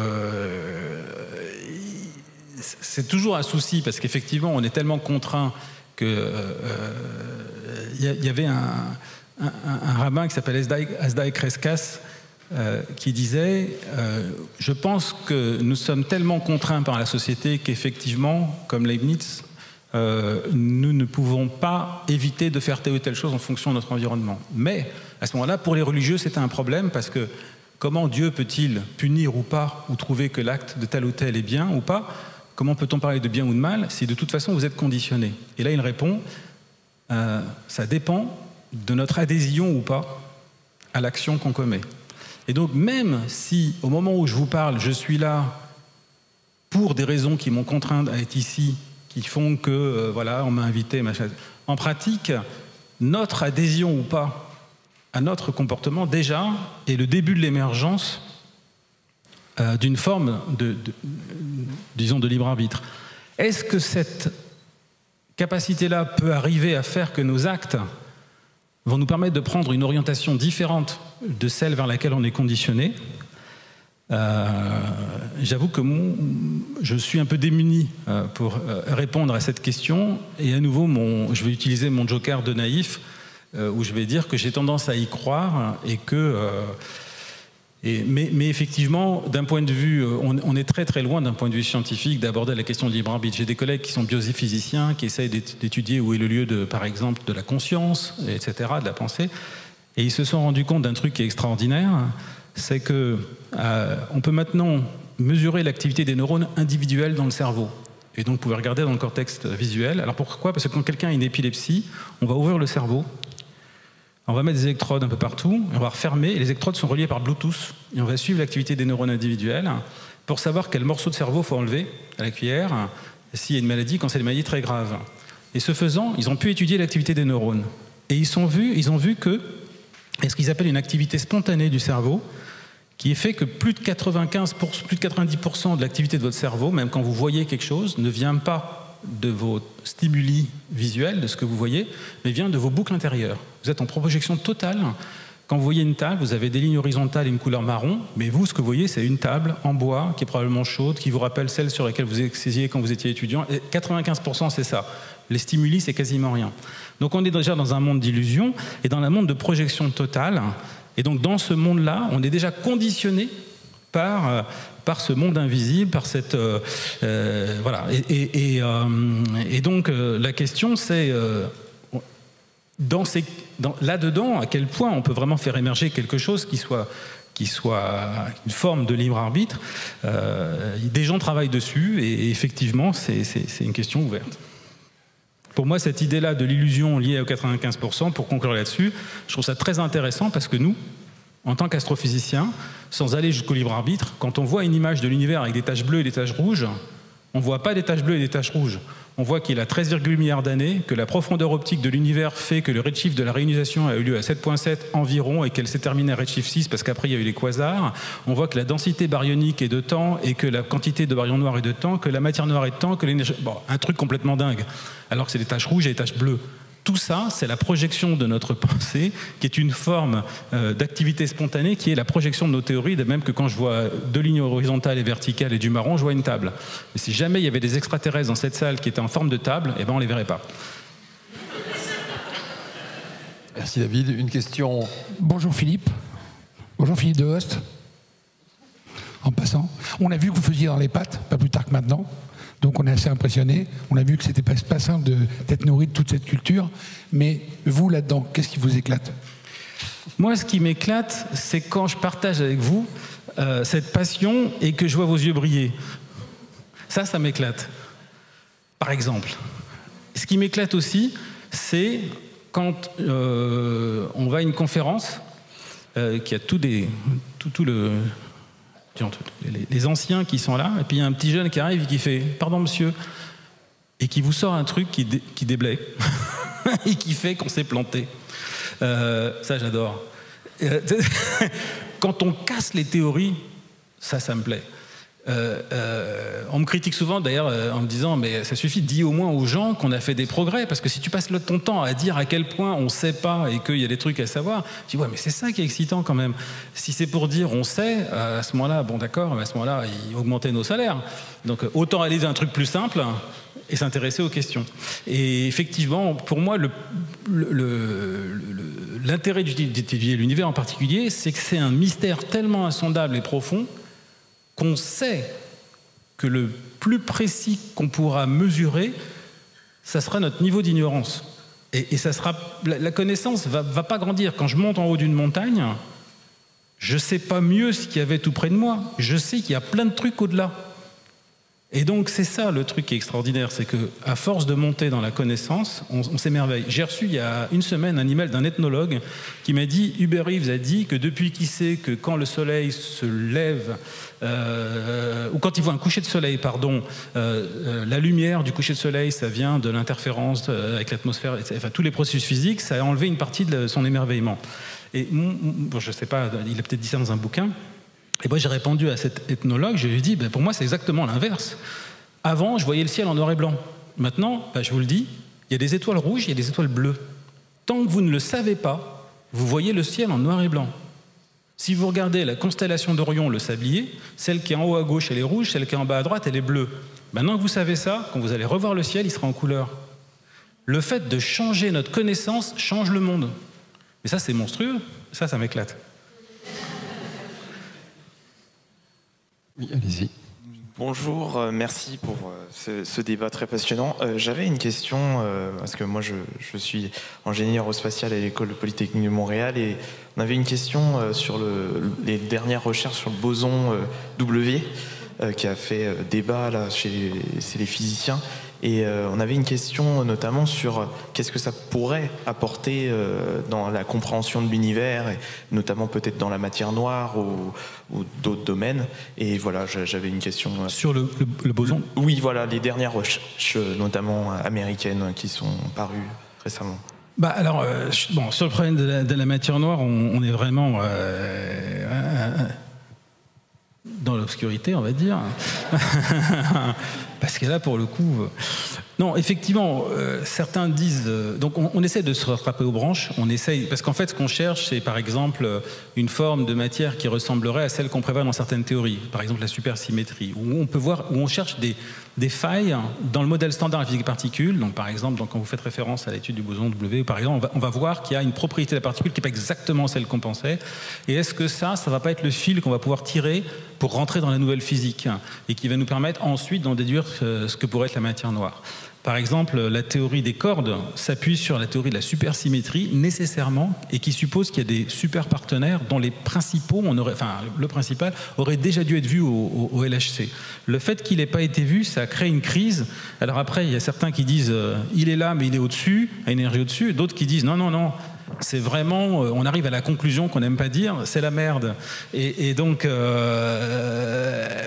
c'est toujours un souci, parce qu'effectivement, on est tellement contraint que y avait un rabbin qui s'appelle Asdai Crescas qui disait je pense que nous sommes tellement contraints par la société qu'effectivement, comme Leibniz, nous ne pouvons pas éviter de faire telle ou telle chose en fonction de notre environnement. Mais à ce moment-là, pour les religieux, c'était un problème, parce que comment Dieu peut-il punir ou pas, ou trouver que l'acte de tel ou tel est bien ou pas? Comment peut-on parler de bien ou de mal si de toute façon vous êtes conditionné? Et là il répond, ça dépend de notre adhésion ou pas à l'action qu'on commet. Et donc même si au moment où je vous parle, je suis là pour des raisons qui m'ont contraint à être ici, qui font que voilà, on m'a invité, machin, en pratique, notre adhésion ou pas à notre comportement déjà est le début de l'émergence d'une forme disons, de libre arbitre. Est-ce que cette capacité-là peut arriver à faire que nos actes vont nous permettre de prendre une orientation différente de celle vers laquelle on est conditionné? J'avoue que je suis un peu démuni pour répondre à cette question, et à nouveau, je vais utiliser mon joker de naïf, où je vais dire que j'ai tendance à y croire, et que... mais effectivement, d'un point de vue, on est très très loin d'un point de vue scientifique d'aborder la question du libre arbitre. J'ai des collègues qui sont biophysiciens, qui essayent d'étudier où est le lieu, par exemple, de la conscience, etc., de la pensée, et ils se sont rendus compte d'un truc qui est extraordinaire, c'est que on peut maintenant mesurer l'activité des neurones individuelles dans le cerveau. Et donc, vous pouvez regarder dans le cortex visuel. Alors pourquoi? Parce que quand quelqu'un a une épilepsie, on va ouvrir le cerveau, on va mettre des électrodes un peu partout, on va refermer, et les électrodes sont reliées par Bluetooth, et on va suivre l'activité des neurones individuels pour savoir quel morceau de cerveau il faut enlever à la cuillère, s'il y a une maladie, quand c'est une maladie très grave. Et ce faisant, ils ont pu étudier l'activité des neurones. Et ils ont vu que, ce qu'ils appellent une activité spontanée du cerveau, qui est fait que plus de 90% de l'activité de votre cerveau, même quand vous voyez quelque chose, ne vient pas de vos stimuli visuels, de ce que vous voyez, mais vient de vos boucles intérieures. Vous êtes en projection totale. Quand vous voyez une table, vous avez des lignes horizontales et une couleur marron, mais vous, ce que vous voyez, c'est une table en bois qui est probablement chaude, qui vous rappelle celle sur laquelle vous étiez quand vous étiez étudiant. Et 95%, c'est ça. Les stimuli, c'est quasiment rien. Donc on est déjà dans un monde d'illusion et dans un monde de projection totale. Et donc dans ce monde-là, on est déjà conditionné par ce monde invisible, par cette... voilà. Et donc la question, c'est... là-dedans, à quel point on peut vraiment faire émerger quelque chose qui soit une forme de libre arbitre. Des gens travaillent dessus, et effectivement, c'est une question ouverte. Pour moi, cette idée-là de l'illusion liée aux 95%, pour conclure là-dessus, je trouve ça très intéressant, parce que nous, en tant qu'astrophysiciens, sans aller jusqu'au libre arbitre, quand on voit une image de l'univers avec des taches bleues et des taches rouges, on ne voit pas des taches bleues et des taches rouges. On voit qu'il a 13,8 milliards d'années, que la profondeur optique de l'univers fait que le redshift de la réionisation a eu lieu à 7,7 environ, et qu'elle s'est terminée à redshift 6 parce qu'après il y a eu les quasars. On voit que la densité baryonique est de temps, et que la quantité de baryons noirs est de temps, que la matière noire est de temps, que l'énergie... Bon, un truc complètement dingue. Alors que c'est des taches rouges et des taches bleues. Tout ça, c'est la projection de notre pensée, qui est une forme d'activité spontanée, qui est la projection de nos théories, de même que quand je vois deux lignes horizontales et verticales et du marron, je vois une table. Mais si jamais il y avait des extraterrestres dans cette salle qui étaient en forme de table, eh ben on les verrait pas. Merci David. Une question. Bonjour Philippe. Bonjour Philippe de Host. En passant, on a vu que vous faisiez dans les pattes, pas plus tard que maintenant. Donc on est assez impressionné. On a vu que c'était pas simple d'être nourri de toute cette culture. Mais vous, là-dedans, qu'est-ce qui vous éclate? Moi, ce qui m'éclate, c'est quand je partage avec vous cette passion et que je vois vos yeux briller. Ça m'éclate. Par exemple. Ce qui m'éclate aussi, c'est quand on va à une conférence qui a les anciens qui sont là, et puis il y a un petit jeune qui arrive et qui fait « Pardon monsieur », et qui vous sort un truc qui déblaye, et qui fait qu'on s'est planté. Ça, j'adore. Quand on casse les théories, ça me plaît. On me critique souvent d'ailleurs en me disant mais ça suffit, dis au moins aux gens qu'on a fait des progrès, parce que si tu passes ton temps à dire à quel point on sait pas et qu'il y a des trucs à savoir, tu dis ouais mais c'est ça qui est excitant quand même. Si c'est pour dire on sait, à ce moment-là, bon d'accord, à ce moment-là ils augmentaient nos salaires, donc autant aller d'un truc plus simple et s'intéresser aux questions. Et effectivement pour moi l'intérêt d'étudier l'univers en particulier, c'est que c'est un mystère tellement insondable et profond qu'on sait que le plus précis qu'on pourra mesurer, ça sera notre niveau d'ignorance. Et ça sera, la connaissance va pas grandir. Quand je monte en haut d'une montagne, je sais pas mieux ce qu'il y avait tout près de moi. Je sais qu'il y a plein de trucs au-delà. Et donc c'est ça le truc qui est extraordinaire, c'est qu'à force de monter dans la connaissance, on s'émerveille. J'ai reçu il y a une semaine un email d'un ethnologue qui m'a dit Hubert Reeves a dit que depuis qu'il sait que quand le soleil se lève, ou quand il voit un coucher de soleil, la lumière du coucher de soleil, ça vient de l'interférence avec l'atmosphère, enfin tous les processus physiques, ça a enlevé une partie de son émerveillement. Et bon, je sais pas, il a peut-être dit ça dans un bouquin. Et moi j'ai répondu à cet ethnologue, je lui ai dit pour moi c'est exactement l'inverse. Avant je voyais le ciel en noir et blanc. Maintenant, je vous le dis, il y a des étoiles rouges, il y a des étoiles bleues. Tant que vous ne le savez pas, vous voyez le ciel en noir et blanc. Si vous regardez la constellation d'Orion, le sablier, celle qui est en haut à gauche elle est rouge, celle qui est en bas à droite elle est bleue. Maintenant que vous savez ça, quand vous allez revoir le ciel, il sera en couleur. Le fait de changer notre connaissance change le monde. Et ça c'est monstrueux, ça m'éclate. Oui, allez-y. Bonjour, merci pour ce débat très passionnant. J'avais une question, parce que moi je suis ingénieur spatial à l'école polytechnique de Montréal, et on avait une question sur les dernières recherches sur le boson W, qui a fait débat là, chez les physiciens. Et on avait une question notamment sur qu'est-ce que ça pourrait apporter dans la compréhension de l'univers, et notamment peut-être dans la matière noire ou d'autres domaines. Et voilà, j'avais une question. Sur le boson ? Oui, voilà, les dernières recherches, notamment américaines, qui sont parues récemment. Alors, sur le problème de la matière noire, on est vraiment dans l'obscurité, on va dire. Parce que là, pour le coup... Non, effectivement, certains disent... donc on essaie de se rattraper aux branches, on essaye, parce qu'en fait, ce qu'on cherche, c'est par exemple une forme de matière qui ressemblerait à celle qu'on prévoit dans certaines théories, par exemple la supersymétrie, où on peut voir, où on cherche des failles dans le modèle standard de la physique des particules. Donc par exemple, quand vous faites référence à l'étude du boson W, par exemple, on va voir qu'il y a une propriété de la particule qui n'est pas exactement celle qu'on pensait. Et est-ce que ça va pas être le fil qu'on va pouvoir tirer pour rentrer dans la nouvelle physique, et qui va nous permettre ensuite d'en déduire ce que pourrait être la matière noire. Par exemple, la théorie des cordes s'appuie sur la théorie de la supersymétrie nécessairement, et qui suppose qu'il y a des super partenaires dont les principaux, le principal, aurait déjà dû être vu au LHC. Le fait qu'il n'ait pas été vu, ça a créé une crise. Alors après, il y a certains qui disent il est là mais il est au-dessus, à énergie au-dessus, et d'autres qui disent non, c'est vraiment, on arrive à la conclusion qu'on n'aime pas dire, c'est la merde. Et donc,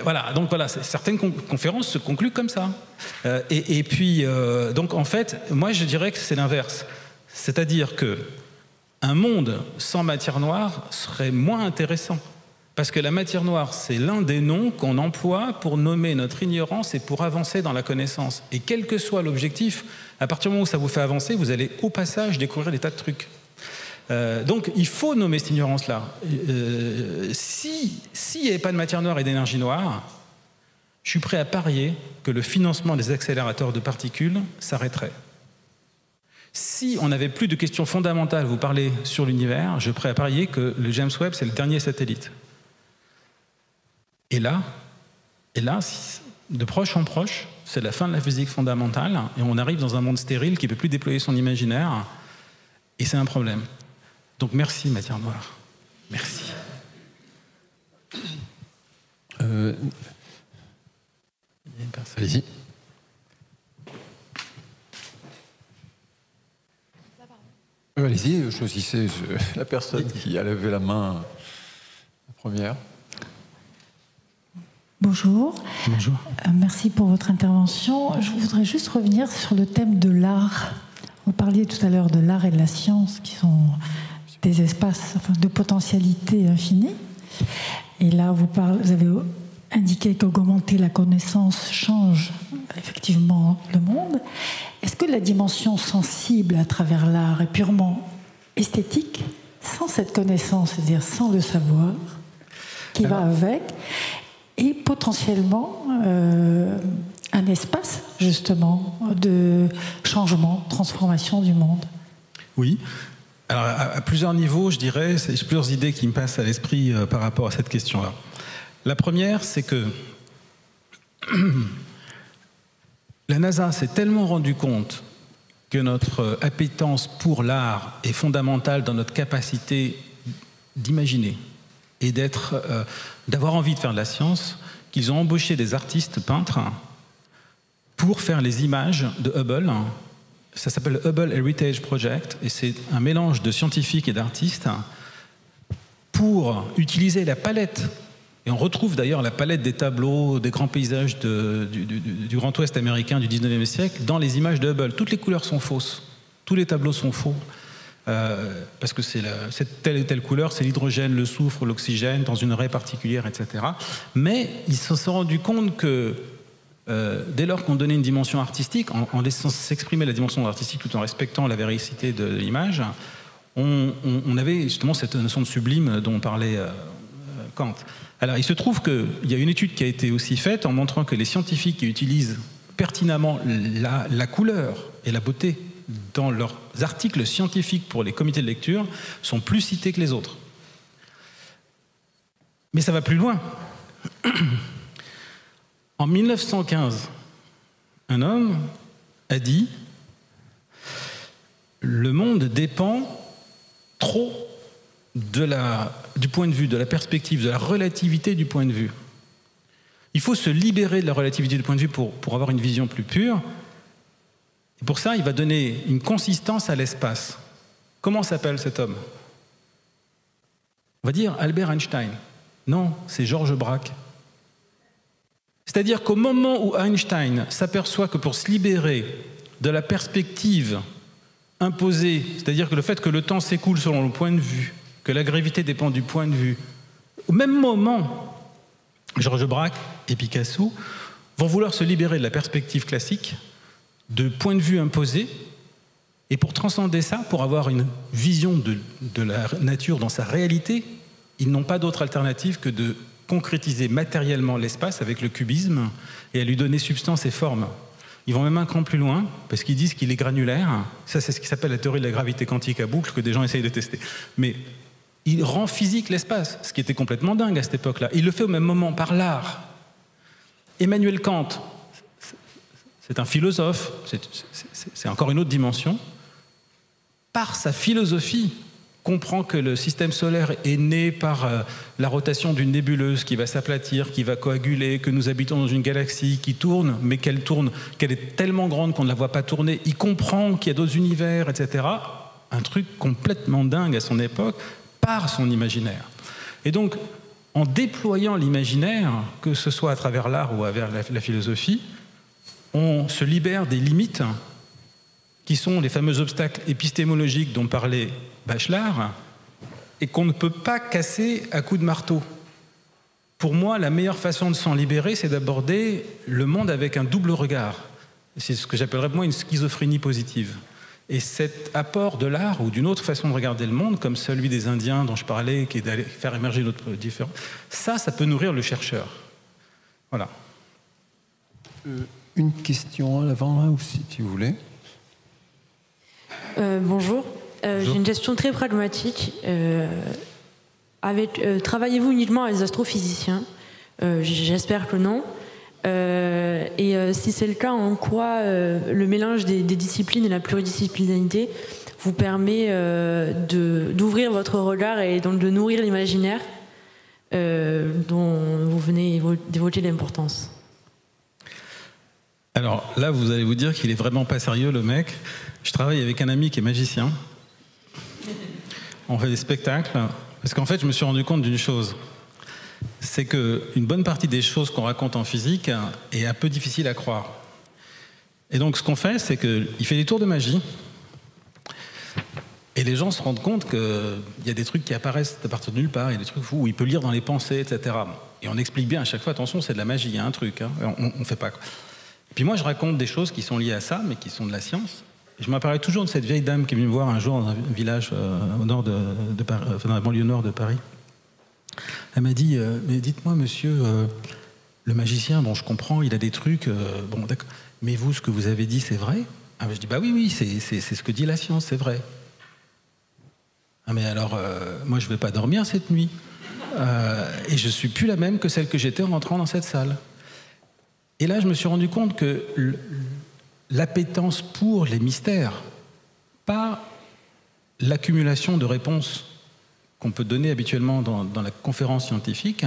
voilà, certaines conférences se concluent comme ça. Et puis, donc en fait, moi je dirais que c'est l'inverse. C'est-à-dire que un monde sans matière noire serait moins intéressant. Parce que la matière noire, c'est l'un des noms qu'on emploie pour nommer notre ignorance et pour avancer dans la connaissance. Et quel que soit l'objectif, à partir du moment où ça vous fait avancer, vous allez au passage découvrir des tas de trucs. Donc il faut nommer cette ignorance-là. S'il n'y avait pas de matière noire et d'énergie noire, je suis prêt à parier que le financement des accélérateurs de particules s'arrêterait. Si on n'avait plus de questions fondamentales, vous parlez sur l'univers, je suis prêt à parier que le James Webb, c'est le dernier satellite. Et là, de proche en proche, c'est la fin de la physique fondamentale, et on arrive dans un monde stérile qui ne peut plus déployer son imaginaire, et c'est un problème. Donc merci, matière noire. Merci. Allez-y. Allez-y, choisissez la personne qui a levé la main la première. Bonjour. Bonjour. Merci pour votre intervention. Je voudrais juste revenir sur le thème de l'art. Vous parliez tout à l'heure de l'art et de la science, qui sont des espaces de potentialité infinie. Et là, vous avez indiqué qu'augmenter la connaissance change effectivement le monde. Est-ce que la dimension sensible à travers l'art est purement esthétique, sans cette connaissance, c'est-à-dire sans le savoir, qui va avec, et potentiellement un espace, justement, de changement, transformation du monde? Oui. Alors, à plusieurs niveaux, je dirais, c'est plusieurs idées qui me passent à l'esprit par rapport à cette question-là. La première, c'est que la NASA s'est tellement rendu compte que notre appétence pour l'art est fondamentale dans notre capacité d'imaginer et d'avoir envie de faire de la science, qu'ils ont embauché des artistes peintres pour faire les images de Hubble. Ça s'appelle le Hubble Heritage Project, et c'est un mélange de scientifiques et d'artistes pour utiliser la palette. Et on retrouve d'ailleurs la palette des tableaux, des grands paysages du Grand Ouest américain du 19e siècle dans les images de Hubble. Toutes les couleurs sont fausses, tous les tableaux sont faux. Parce que c'est telle et telle couleur, c'est l'hydrogène, le soufre, l'oxygène, dans une raie particulière, etc. Mais ils se sont rendus compte que dès lors qu'on donnait une dimension artistique, en laissant s'exprimer la dimension artistique tout en respectant la véracité de l'image, on avait justement cette notion de sublime dont parlait Kant. Alors il se trouve qu'il y a une étude qui a été aussi faite en montrant que les scientifiques qui utilisent pertinemment la couleur et la beauté dans leurs articles scientifiques pour les comités de lecture sont plus cités que les autres. Mais ça va plus loin. En 1915, un homme a dit « Le monde dépend trop du point de vue, de la perspective, de la relativité du point de vue. Il faut se libérer de la relativité du point de vue pour avoir une vision plus pure. Et pour ça, il va donner une consistance à l'espace. » Comment s'appelle cet homme? On va dire Albert Einstein. Non, c'est Georges Braque. C'est-à-dire qu'au moment où Einstein s'aperçoit que pour se libérer de la perspective imposée, c'est-à-dire que le fait que le temps s'écoule selon le point de vue, que la gravité dépend du point de vue, au même moment, Georges Braque et Picasso vont vouloir se libérer de la perspective classique, de point de vue imposé, et pour transcender ça, pour avoir une vision de la nature dans sa réalité, ils n'ont pas d'autre alternative que de concrétiser matériellement l'espace avec le cubisme et à lui donner substance et forme. Ils vont même un cran plus loin, parce qu'ils disent qu'il est granulaire. Ça, c'est ce qui s'appelle la théorie de la gravité quantique à boucle, que des gens essayent de tester. Mais il rend physique l'espace, ce qui était complètement dingue à cette époque-là. Il le fait au même moment par l'art. Emmanuel Kant, c'est un philosophe, c'est encore une autre dimension. Par sa philosophie, comprend que le système solaire est né par la rotation d'une nébuleuse qui va s'aplatir, qui va coaguler, que nous habitons dans une galaxie qui tourne, mais qu'elle est tellement grande qu'on ne la voit pas tourner. Il comprend qu'il y a d'autres univers, etc. Un truc complètement dingue à son époque, par son imaginaire. Et donc, en déployant l'imaginaire, que ce soit à travers l'art ou à travers la philosophie, on se libère des limites qui sont les fameux obstacles épistémologiques dont parlait Bachelard, et qu'on ne peut pas casser à coups de marteau. pour moi, la meilleure façon de s'en libérer, c'est d'aborder le monde avec un double regard. C'est ce que j'appellerais moi une schizophrénie positive. Et cet apport de l'art ou d'une autre façon de regarder le monde, comme celui des Indiens dont je parlais, qui est d'aller faire émerger notre différence, ça peut nourrir le chercheur. Voilà. Une question à l'avant, là aussi, si vous voulez. Bonjour. J'ai une question très pragmatique. Travaillez-vous uniquement avec les astrophysiciens? J'espère que non. Et si c'est le cas, en quoi le mélange des disciplines et la pluridisciplinarité vous permet d'ouvrir votre regard et donc de nourrir l'imaginaire dont vous venez d'évoquer l'importance? Alors là, vous allez vous dire qu'il est vraiment pas sérieux, le mec. Je travaille avec un ami qui est magicien. On fait des spectacles. Parce qu'en fait, je me suis rendu compte d'une chose. C'est qu'une bonne partie des choses qu'on raconte en physique est un peu difficile à croire. Et donc, ce qu'on fait, c'est qu'il fait des tours de magie. Et les gens se rendent compte qu'il y a des trucs qui apparaissent à partir de nulle part. Il y a des trucs fous où il peut lire dans les pensées, etc. Et on explique bien à chaque fois, attention, c'est de la magie, il y a un truc. Hein, on fait pas. Et puis moi, je raconte des choses qui sont liées à ça, mais qui sont de la science. Et je m'apparais toujours de cette vieille dame qui est venue me voir un jour dans un village au nord de Paris, enfin, dans la banlieue nord de Paris. Elle m'a dit, mais dites-moi, monsieur, le magicien, bon, je comprends, il a des trucs, bon, d'accord. Mais vous, ce que vous avez dit, c'est vrai? Ah, je dis, bah oui, c'est ce que dit la science, c'est vrai. Ah, mais alors, moi, je vais pas dormir cette nuit. Et je suis plus la même que celle que j'étais en rentrant dans cette salle. Et là, je me suis rendu compte que l'appétence pour les mystères, pas l'accumulation de réponses qu'on peut donner habituellement dans la conférence scientifique,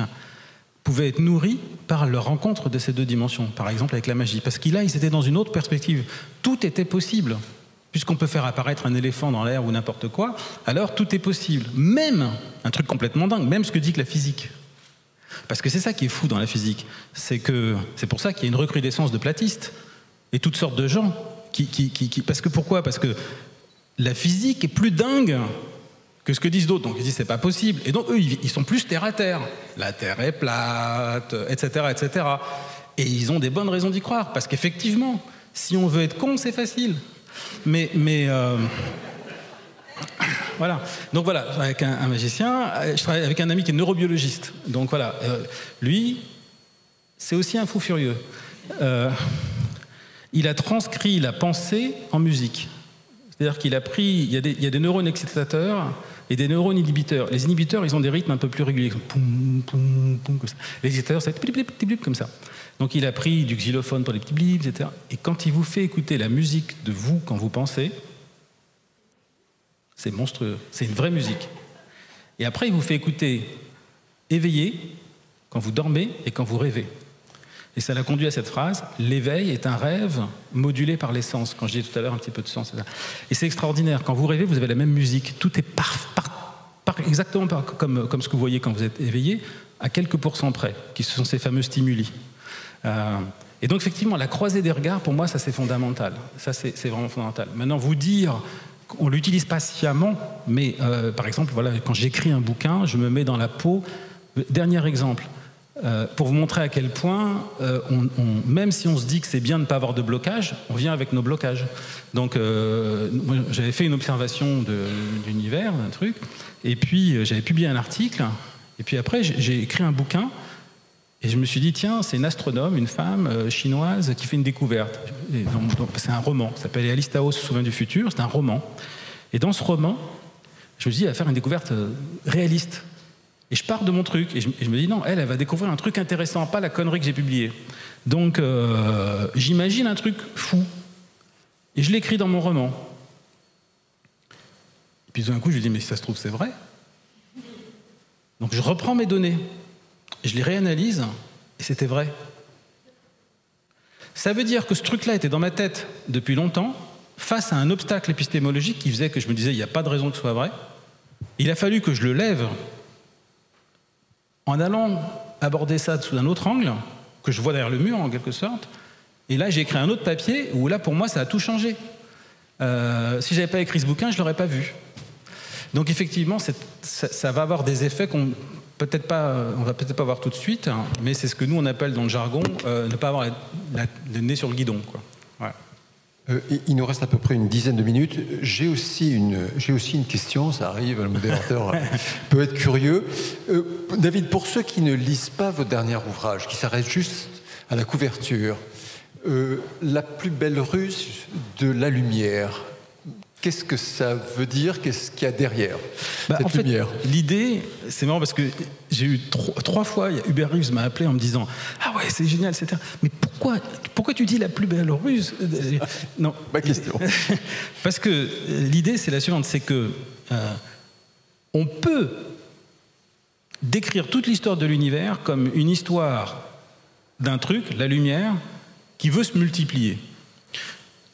pouvait être nourrie par leur rencontre de ces deux dimensions, par exemple avec la magie. Parce qu'ils étaient dans une autre perspective. Tout était possible. Puisqu'on peut faire apparaître un éléphant dans l'air ou n'importe quoi, alors tout est possible. Même, un truc complètement dingue, même ce que dit que la physique. Parce que c'est ça qui est fou dans la physique. C'est pour ça qu'il y a une recrudescence de platistes. Et toutes sortes de gens parce que pourquoi? Parce que la physique est plus dingue que ce que disent d'autres. Donc ils disent c'est pas possible. Et donc eux, ils sont plus terre à terre. La Terre est plate, etc., etc. Et ils ont des bonnes raisons d'y croire. Parce qu'effectivement, si on veut être con, c'est facile. Mais voilà. Donc voilà, je travaille avec un magicien. Je travaille avec un ami qui est neurobiologiste. Donc voilà, lui, c'est aussi un fou furieux. Il a transcrit la pensée en musique. C'est-à-dire qu'il a pris... Il y a des neurones excitateurs et des neurones inhibiteurs. Les inhibiteurs, ils ont des rythmes un peu plus réguliers. Poum, poum, poum, comme ça. Les excitateurs, c'est blip, blip, blip, comme ça. Donc il a pris du xylophone pour les petits blips, etc. Et quand il vous fait écouter la musique de vous quand vous pensez, c'est monstrueux. C'est une vraie musique. Et après, il vous fait écouter éveillé quand vous dormez et quand vous rêvez. Et ça l'a conduit à cette phrase, l'éveil est un rêve modulé par les sens. Quand je disais tout à l'heure un petit peu de sens. Et c'est extraordinaire. Quand vous rêvez, vous avez la même musique. Tout est exactement comme ce que vous voyez quand vous êtes éveillé, à quelques pourcents près, qui sont ces fameux stimuli. Et donc effectivement, la croisée des regards, pour moi, ça c'est fondamental. Ça c'est vraiment fondamental. Maintenant, vous dire, on ne l'utilise pas sciemment, mais par exemple, voilà, quand j'écris un bouquin, je me mets dans la peau. Dernier exemple. Pour vous montrer à quel point, même si on se dit que c'est bien de ne pas avoir de blocage, on vient avec nos blocages. Donc, moi, j'avais fait une observation de l'univers, d'un truc, et puis j'avais publié un article, et puis après, j'ai écrit un bouquin, et je me suis dit, tiens, c'est une astronome, une femme chinoise qui fait une découverte. C'est un roman, ça s'appelle Alice Tao se souvient du futur, c'est un roman. Et dans ce roman, je me suis dit, elle va faire une découverte réaliste. Et je pars de mon truc, et je me dis non, elle va découvrir un truc intéressant, pas la connerie que j'ai publiée. Donc j'imagine un truc fou, et je l'écris dans mon roman. Et puis d'un coup, je lui dis mais si ça se trouve c'est vrai. Donc je reprends mes données, et je les réanalyse, et c'était vrai. Ça veut dire que ce truc-là était dans ma tête depuis longtemps, face à un obstacle épistémologique qui faisait que je me disais il n'y a pas de raison que ce soit vrai. Il a fallu que je le lève en allant aborder ça sous un autre angle, que je vois derrière le mur en quelque sorte, et là j'ai écrit un autre papier où là pour moi ça a tout changé. Si j'avais pas écrit ce bouquin, je l'aurais pas vu. Donc effectivement, ça va avoir des effets on va peut-être pas voir tout de suite, hein, mais c'est ce que nous on appelle dans le jargon ne pas avoir le nez sur le guidon, quoi. Voilà. Il nous reste à peu près une dizaine de minutes. J'ai aussi une question, ça arrive, le modérateur peut être curieux. David, pour ceux qui ne lisent pas votre dernier ouvrage, qui s'arrêtent juste à la couverture, la plus belle ruse de la lumière, qu'est-ce que ça veut dire? Qu'est-ce qu'il y a derrière cette lumière? L'idée, c'est marrant parce que j'ai eu trois fois, Hubert Reeves m'a appelé en me disant « Ah ouais, c'est génial, etc. Mais pourquoi tu dis la plus belle ruse ?» Non. Ma question. Parce que l'idée, c'est la suivante, c'est que on peut décrire toute l'histoire de l'univers comme une histoire d'un truc, la lumière, qui veut se multiplier.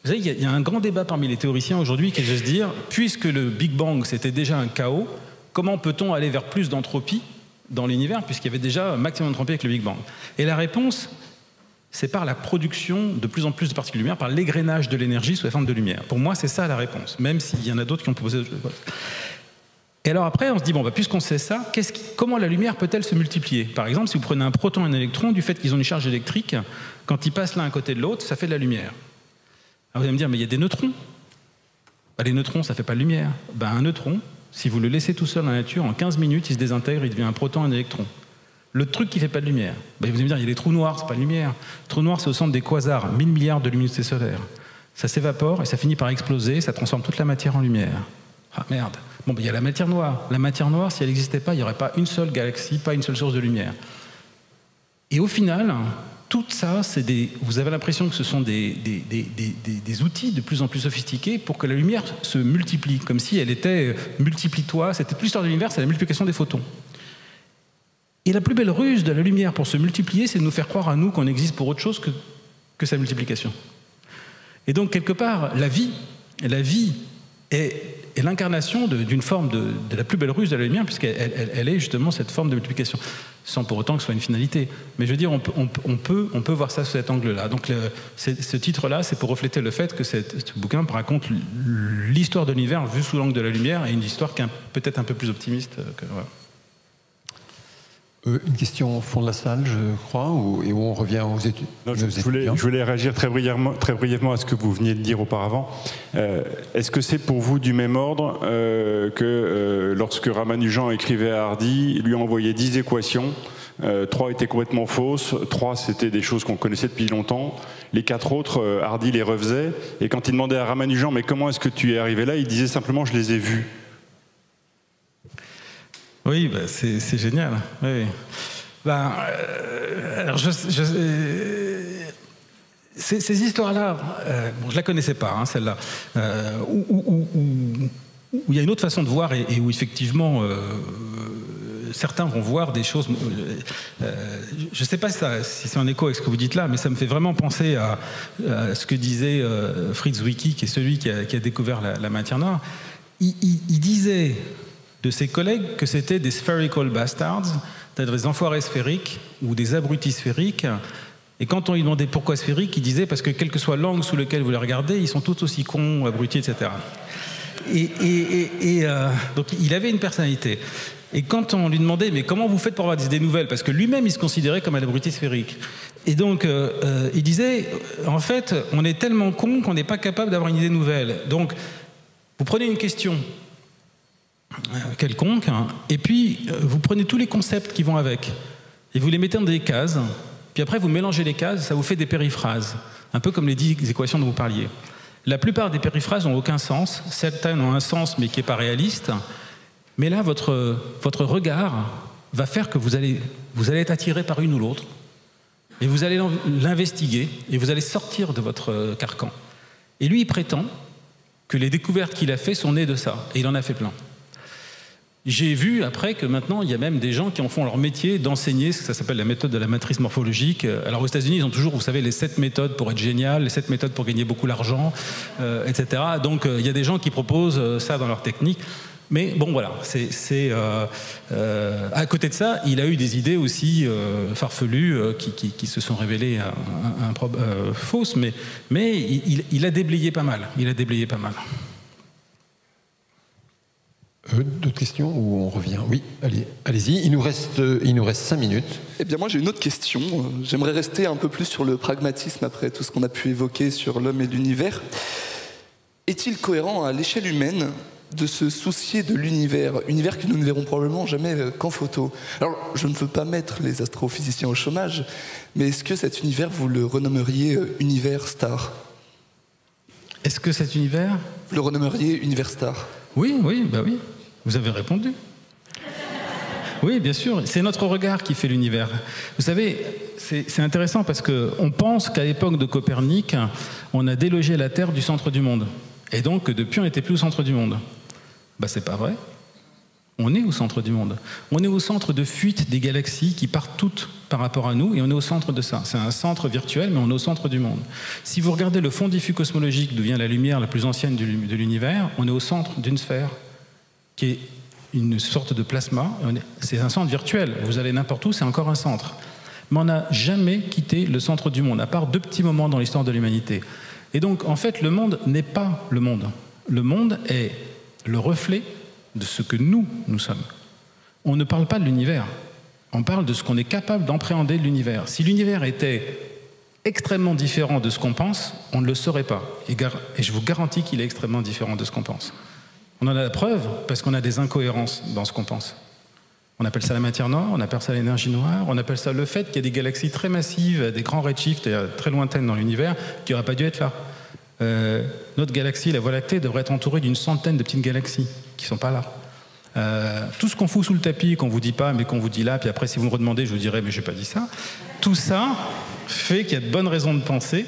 Vous savez, il y a un grand débat parmi les théoriciens aujourd'hui qui est de se dire, puisque le Big Bang c'était déjà un chaos, comment peut-on aller vers plus d'entropie dans l'univers, puisqu'il y avait déjà un maximum d'entropie avec le Big Bang? Et la réponse, c'est par la production de plus en plus de particules de lumière, par l'égrainage de l'énergie sous la forme de lumière. Pour moi, c'est ça la réponse, même s'il y en a d'autres qui ont proposé... Et alors après, on se dit, bon, puisqu'on sait ça, comment la lumière peut-elle se multiplier? Par exemple, si vous prenez un proton et un électron, du fait qu'ils ont une charge électrique, quand ils passent l'un à côté de l'autre, ça fait de la lumière. Alors vous allez me dire, mais il y a des neutrons. Les neutrons, ça ne fait pas de lumière. Un neutron, si vous le laissez tout seul dans la nature, en 15 minutes, il se désintègre, il devient un proton, un électron. Le truc qui ne fait pas de lumière, vous allez me dire, il y a les trous noirs, c'est pas de lumière. Les trous noirs, c'est au centre des quasars, 1000 milliards de luminosité solaire. Ça s'évapore et ça finit par exploser, ça transforme toute la matière en lumière. Ah merde. Il y a la matière noire. La matière noire, si elle n'existait pas, il n'y aurait pas une seule galaxie, pas une seule source de lumière. Et au final, tout ça, vous avez l'impression que ce sont des outils de plus en plus sophistiqués pour que la lumière se multiplie, comme si elle était multiplie-toi. C'était plus l'histoire de l'univers, c'est la multiplication des photons. Et la plus belle ruse de la lumière pour se multiplier, c'est de nous faire croire à nous qu'on existe pour autre chose que sa multiplication. Et donc, quelque part, la vie est l'incarnation d'une forme de la plus belle ruse de la lumière, puisqu'elle est justement cette forme de multiplication, sans pour autant que ce soit une finalité. Mais je veux dire, on peut voir ça sous cet angle-là. Donc ce titre-là, c'est pour refléter le fait que ce bouquin raconte l'histoire de l'univers vue sous l'angle de la lumière, et une histoire qui est peut-être un peu plus optimiste que... Voilà. Une question au fond de la salle, je crois, et où on revient aux études. Je voulais réagir très brièvement à ce que vous veniez de dire auparavant. Est-ce que c'est pour vous du même ordre que lorsque Ramanujan écrivait à Hardy, lui envoyait 10 équations, 3 étaient complètement fausses, 3 c'était des choses qu'on connaissait depuis longtemps, les 4 autres, Hardy les refaisait, et quand il demandait à Ramanujan « mais comment est-ce que tu es arrivé là ?», il disait simplement « je les ai vus ». Oui, c'est génial. Oui. Alors ces histoires-là, je ne la connaissais pas, celle-là, où il y a une autre façon de voir et où effectivement certains vont voir des choses. Je ne sais pas si c'est en écho avec ce que vous dites là, mais ça me fait vraiment penser à ce que disait Fritz Zwicky, qui est celui qui a découvert la matière noire. Il disait de ses collègues que c'était des spherical bastards, c'est-à-dire des enfoirés sphériques ou des abrutis sphériques. Et quand on lui demandait pourquoi sphérique, il disait parce que quel que soit l'angle sous lequel vous les regardez, ils sont tous aussi cons, abrutis, etc. Donc il avait une personnalité. Et quand on lui demandait mais comment vous faites pour avoir des idées nouvelles, parce que lui-même il se considérait comme un abruti sphérique. Et donc il disait en fait on est tellement cons qu'on n'est pas capable d'avoir une idée nouvelle. Donc vous prenez une question quelconque, et puis vous prenez tous les concepts qui vont avec, et vous les mettez dans des cases, puis après vous mélangez les cases, ça vous fait des périphrases, un peu comme les 10 équations dont vous parliez. La plupart des périphrases n'ont aucun sens, certaines ont un sens mais qui n'est pas réaliste, mais là votre regard va faire que vous allez être attiré par une ou l'autre, et vous allez l'investiguer, et vous allez sortir de votre carcan. Et lui il prétend que les découvertes qu'il a fait sont nées de ça, et il en a fait plein. J'ai vu après que maintenant, il y a même des gens qui en font leur métier d'enseigner ce que ça s'appelle la méthode de la matrice morphologique. Alors aux États-Unis, ils ont toujours, vous savez, les 7 méthodes pour être génial, les 7 méthodes pour gagner beaucoup d'argent, etc. Donc il y a des gens qui proposent ça dans leur technique. Mais bon, voilà, à côté de ça, il a eu des idées aussi farfelues qui se sont révélées fausses, mais il a déblayé pas mal. D'autres questions ou on revient? Oui, allez-y. Il nous reste 5 minutes. Eh bien moi j'ai une autre question. J'aimerais rester un peu plus sur le pragmatisme après tout ce qu'on a pu évoquer sur l'homme et l'univers. Est-il cohérent à l'échelle humaine de se soucier de l'univers, univers que nous ne verrons probablement jamais qu'en photo? Alors je ne veux pas mettre les astrophysiciens au chômage, mais est-ce que cet univers vous le renommeriez univers star? Est-ce que cet univers? Vous le renommeriez univers star? Oui, bah oui. Vous avez répondu. Oui, bien sûr. C'est notre regard qui fait l'univers. Vous savez, c'est intéressant parce qu'on pense qu'à l'époque de Copernic, on a délogé la Terre du centre du monde. Et donc, depuis, on n'était plus au centre du monde. Ben, c'est pas vrai. On est au centre du monde. On est au centre de fuite des galaxies qui partent toutes par rapport à nous, et on est au centre de ça. C'est un centre virtuel, mais on est au centre du monde. Si vous regardez le fond diffus cosmologique, d'où vient la lumière la plus ancienne de l'univers, on est au centre d'une sphère qui est une sorte de plasma. C'est un centre virtuel. Vous allez n'importe où, c'est encore un centre. Mais on n'a jamais quitté le centre du monde, à part 2 petits moments dans l'histoire de l'humanité. Et donc, en fait, le monde n'est pas le monde. Le monde est le reflet de ce que nous sommes. On ne parle pas de l'univers. On parle de ce qu'on est capable d'appréhender de l'univers. Si l'univers était extrêmement différent de ce qu'on pense, on ne le saurait pas. Et je vous garantis qu'il est extrêmement différent de ce qu'on pense. On en a la preuve parce qu'on a des incohérences dans ce qu'on pense. On appelle ça la matière noire, on appelle ça l'énergie noire, on appelle ça le fait qu'il y a des galaxies très massives, des grands redshifts et très lointaines dans l'univers qui n'auraient pas dû être là. Notre galaxie, la Voie lactée, devrait être entourée d'une centaine de petites galaxies qui ne sont pas là. Tout ce qu'on fout sous le tapis, qu'on ne vous dit pas, mais qu'on vous dit là, puis après si vous me redemandez, je vous dirai, mais je n'ai pas dit ça. Tout ça fait qu'il y a de bonnes raisons de penser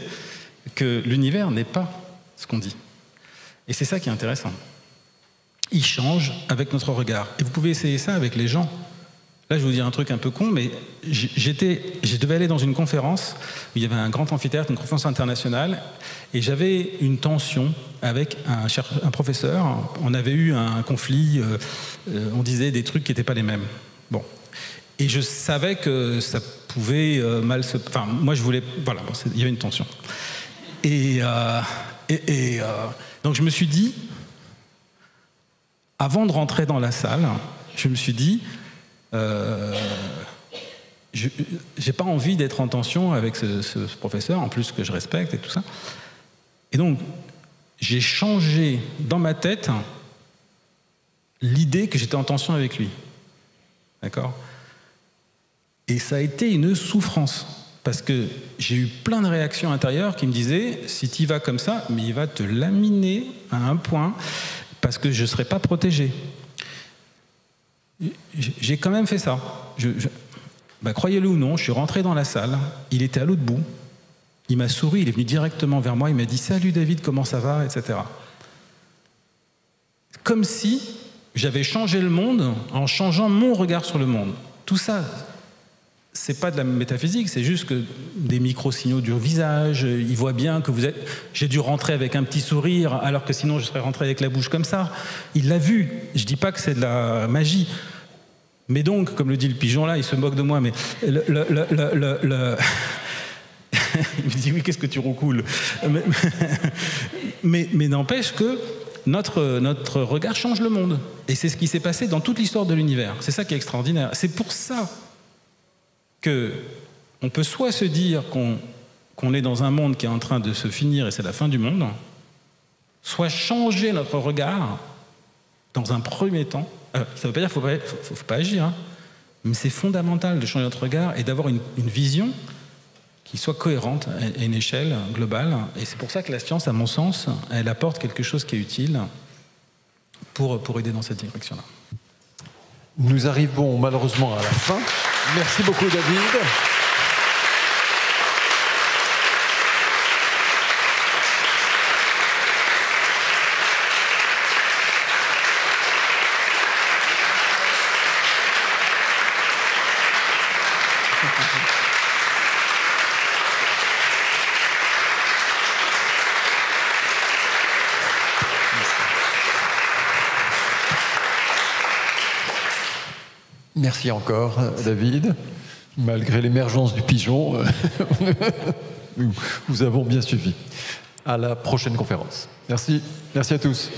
que l'univers n'est pas ce qu'on dit. Et c'est ça qui est intéressant. Il change avec notre regard. Et vous pouvez essayer ça avec les gens. Là, je vais vous dire un truc un peu con, mais je devais aller dans une conférence où il y avait un grand amphithéâtre, une conférence internationale, et j'avais une tension avec un professeur. On avait eu un conflit, on disait des trucs qui n'étaient pas les mêmes. Bon. Et je savais que ça pouvait mal se... Enfin, moi, je voulais... Voilà, bon, il y avait une tension. Donc, je me suis dit... Avant de rentrer dans la salle, je me suis dit, j'ai pas envie d'être en tension avec ce professeur, en plus que je respecte et tout ça. Et donc, j'ai changé dans ma tête l'idée que j'étais en tension avec lui. D'accord ? Et ça a été une souffrance, parce que j'ai eu plein de réactions intérieures qui me disaient, si tu y vas comme ça, mais il va te laminer à un point... parce que je ne serais pas protégé. J'ai quand même fait ça. Croyez-le ou non, je suis rentré dans la salle, il était à l'autre bout, il m'a souri, il est venu directement vers moi, il m'a dit « Salut David, comment ça va ?» etc. Comme si j'avais changé le monde en changeant mon regard sur le monde. Tout ça, c'est pas de la métaphysique, c'est juste que des micro-signaux du visage, il voit bien que vous êtes... J'ai dû rentrer avec un petit sourire, alors que sinon je serais rentré avec la bouche comme ça. Il l'a vu. Je dis pas que c'est de la magie. Mais donc, comme le dit le pigeon là, il se moque de moi, mais... il me dit, oui, qu'est-ce que tu roucoules? mais n'empêche que notre regard change le monde. Et c'est ce qui s'est passé dans toute l'histoire de l'univers. C'est ça qui est extraordinaire. C'est pour ça qu'on peut soit se dire qu'on est dans un monde qui est en train de se finir et c'est la fin du monde, soit changer notre regard dans un premier temps. Ça ne veut pas dire qu'il ne faut pas agir, hein, mais c'est fondamental de changer notre regard et d'avoir une vision qui soit cohérente à une échelle globale. Et c'est pour ça que la science, à mon sens, elle apporte quelque chose qui est utile pour aider dans cette direction-là. Nous arrivons malheureusement à la fin. Merci beaucoup David. Merci encore, David. Malgré l'émergence du pigeon, nous avons bien suivi. À la prochaine conférence. Merci. Merci à tous.